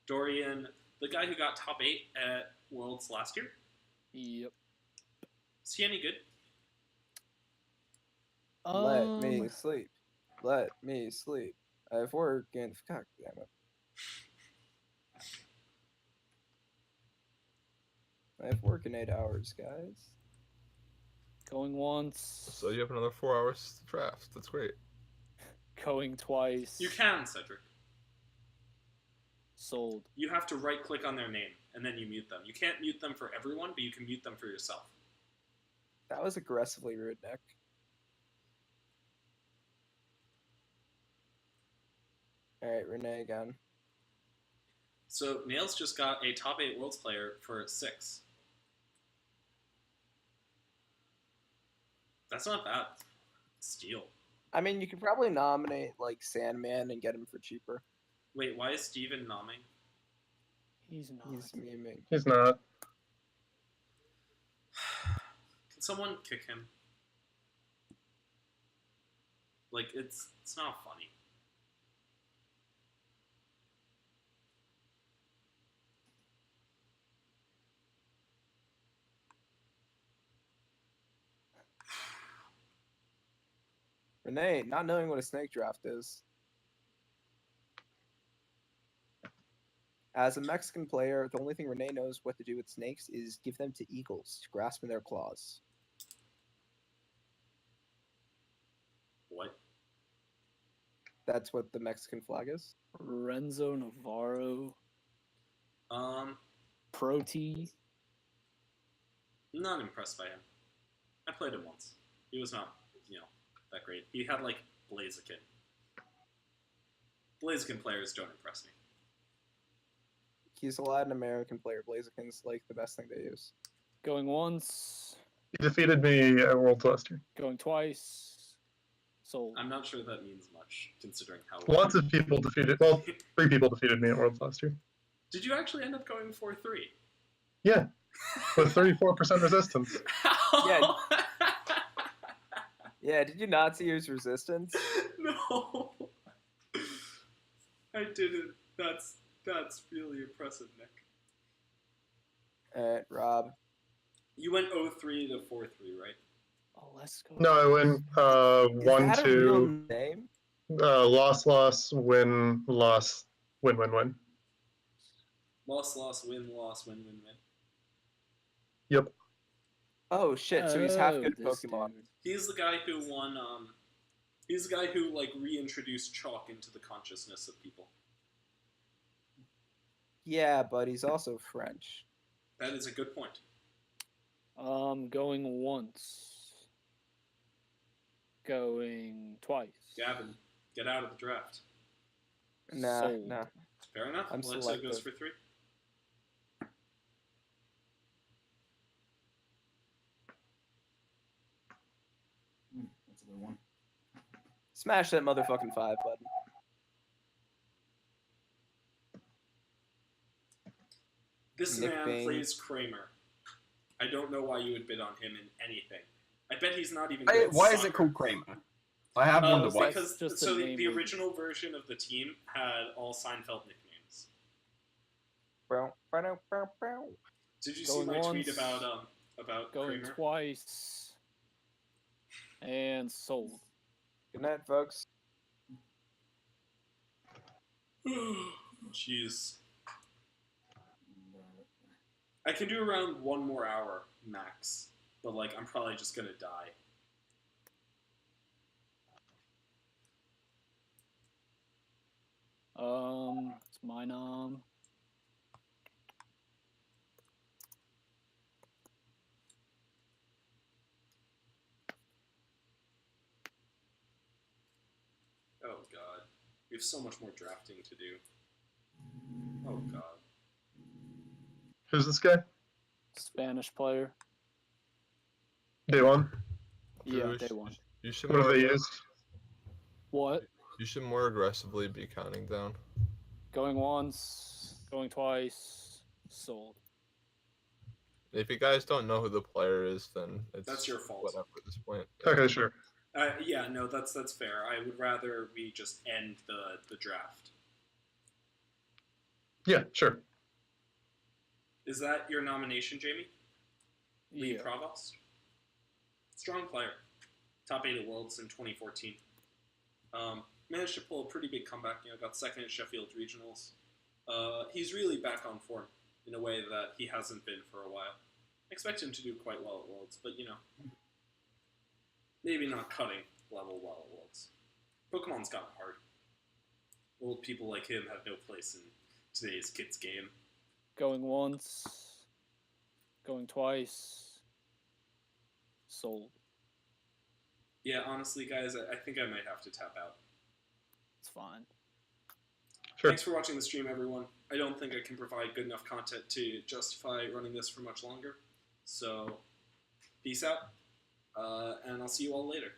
Dorian, the guy who got top 8 at Worlds last year. Yep. Is he any good? Let me sleep. Let me sleep. I have work and God damn it. I have work in 8 hours, guys. Going once. So you have another 4 hours to draft. That's great. Going twice. You can, Cedric. Sold. You have to right-click on their name, and then you mute them. You can't mute them for everyone, but you can mute them for yourself. That was aggressively rude, Nick. Alright, Renee again. So Nails just got a top 8 Worlds player for 6. That's not bad. Steal. I mean, you could probably nominate, like, Sandman and get him for cheaper. Wait, why is Steven nomming? He's not. He's memeing. He's not. Can someone kick him? Like, it's not funny. Renee, not knowing what a snake draft is. As a Mexican player, the only thing Renee knows what to do with snakes is give them to eagles to grasp in their claws. What? That's what the Mexican flag is. Renzo Navarro. Proti. Not impressed by him. I played him once. He was not, that great. He had, like, Blaziken. Blaziken players don't impress me. He's a Latin American player. Blaziken's like the best thing to use. Going once. He defeated me at Worlds last year. Going twice. Sold. I'm not sure that means much, considering how... Lots of people defeated. Well, 3 people defeated me at Worlds last year. Did you actually end up going 4-3? Yeah, with 34% resistance. How? Yeah. Yeah, did you not see his resistance? No, I didn't. That's really impressive, Nick. Alright, Rob. You went 0-3 to 4-3, right? Oh, let's go. No, I win. Is 1, that a real 2. name? Loss, loss, win, loss, win, win, win. Loss, win, win, win. Yep. Oh shit, so he's half good at this Pokemon. dude. He's the guy who won. He's the guy who like reintroduced chalk into the consciousness of people. Yeah, but he's also French. That is a good point. Going once. Going twice. Gavin, get out of the draft. Nah, Sold. nah. Fair enough. I'm Alexa selective. goes for 3. That's a good one. Smash that motherfucking 5 button. This Nick man Bing. plays Kramer. I don't know why you would bid on him in anything. I bet he's not even. good at Why is soccer. it called Kramer? I have wondered why. Because Just so the the name of- original version of the team had all Seinfeld nicknames. Bow, bow, bow, bow. Did you see Going my tweet once, about Going Kramer? twice. And sold. Good night, folks. Jeez. I can do around 1 more hour max, but like I'm probably just gonna die. It's my nom. Oh god. We have so much more drafting to do. Oh god. Who's this guy? Spanish player. Day 1. Yeah, Drew, day 1. You should What do more, they use? What? you should more aggressively be counting down. Going once. Going twice. Sold. If you guys don't know who the player is, then it's That's your fault. whatever at this point. Okay, sure. Yeah, no, that's fair. I would rather we just end the draft. Yeah, sure. Is that your nomination, Jamie? Lee Yeah. Provost? Strong player. Top 8 at Worlds in 2014. Managed to pull a pretty big comeback, got second at Sheffield Regionals. He's really back on form in a way that he hasn't been for a while. I expect him to do quite well at Worlds, but maybe not cutting level well at Worlds. Pokemon's gotten hard. Old people like him have no place in today's kids' game. Going once. Going twice. Sold. Yeah, honestly, guys, I think I might have to tap out. It's fine. Sure. Thanks for watching the stream, everyone. I don't think I can provide good enough content to justify running this for much longer. So, peace out, and I'll see you all later.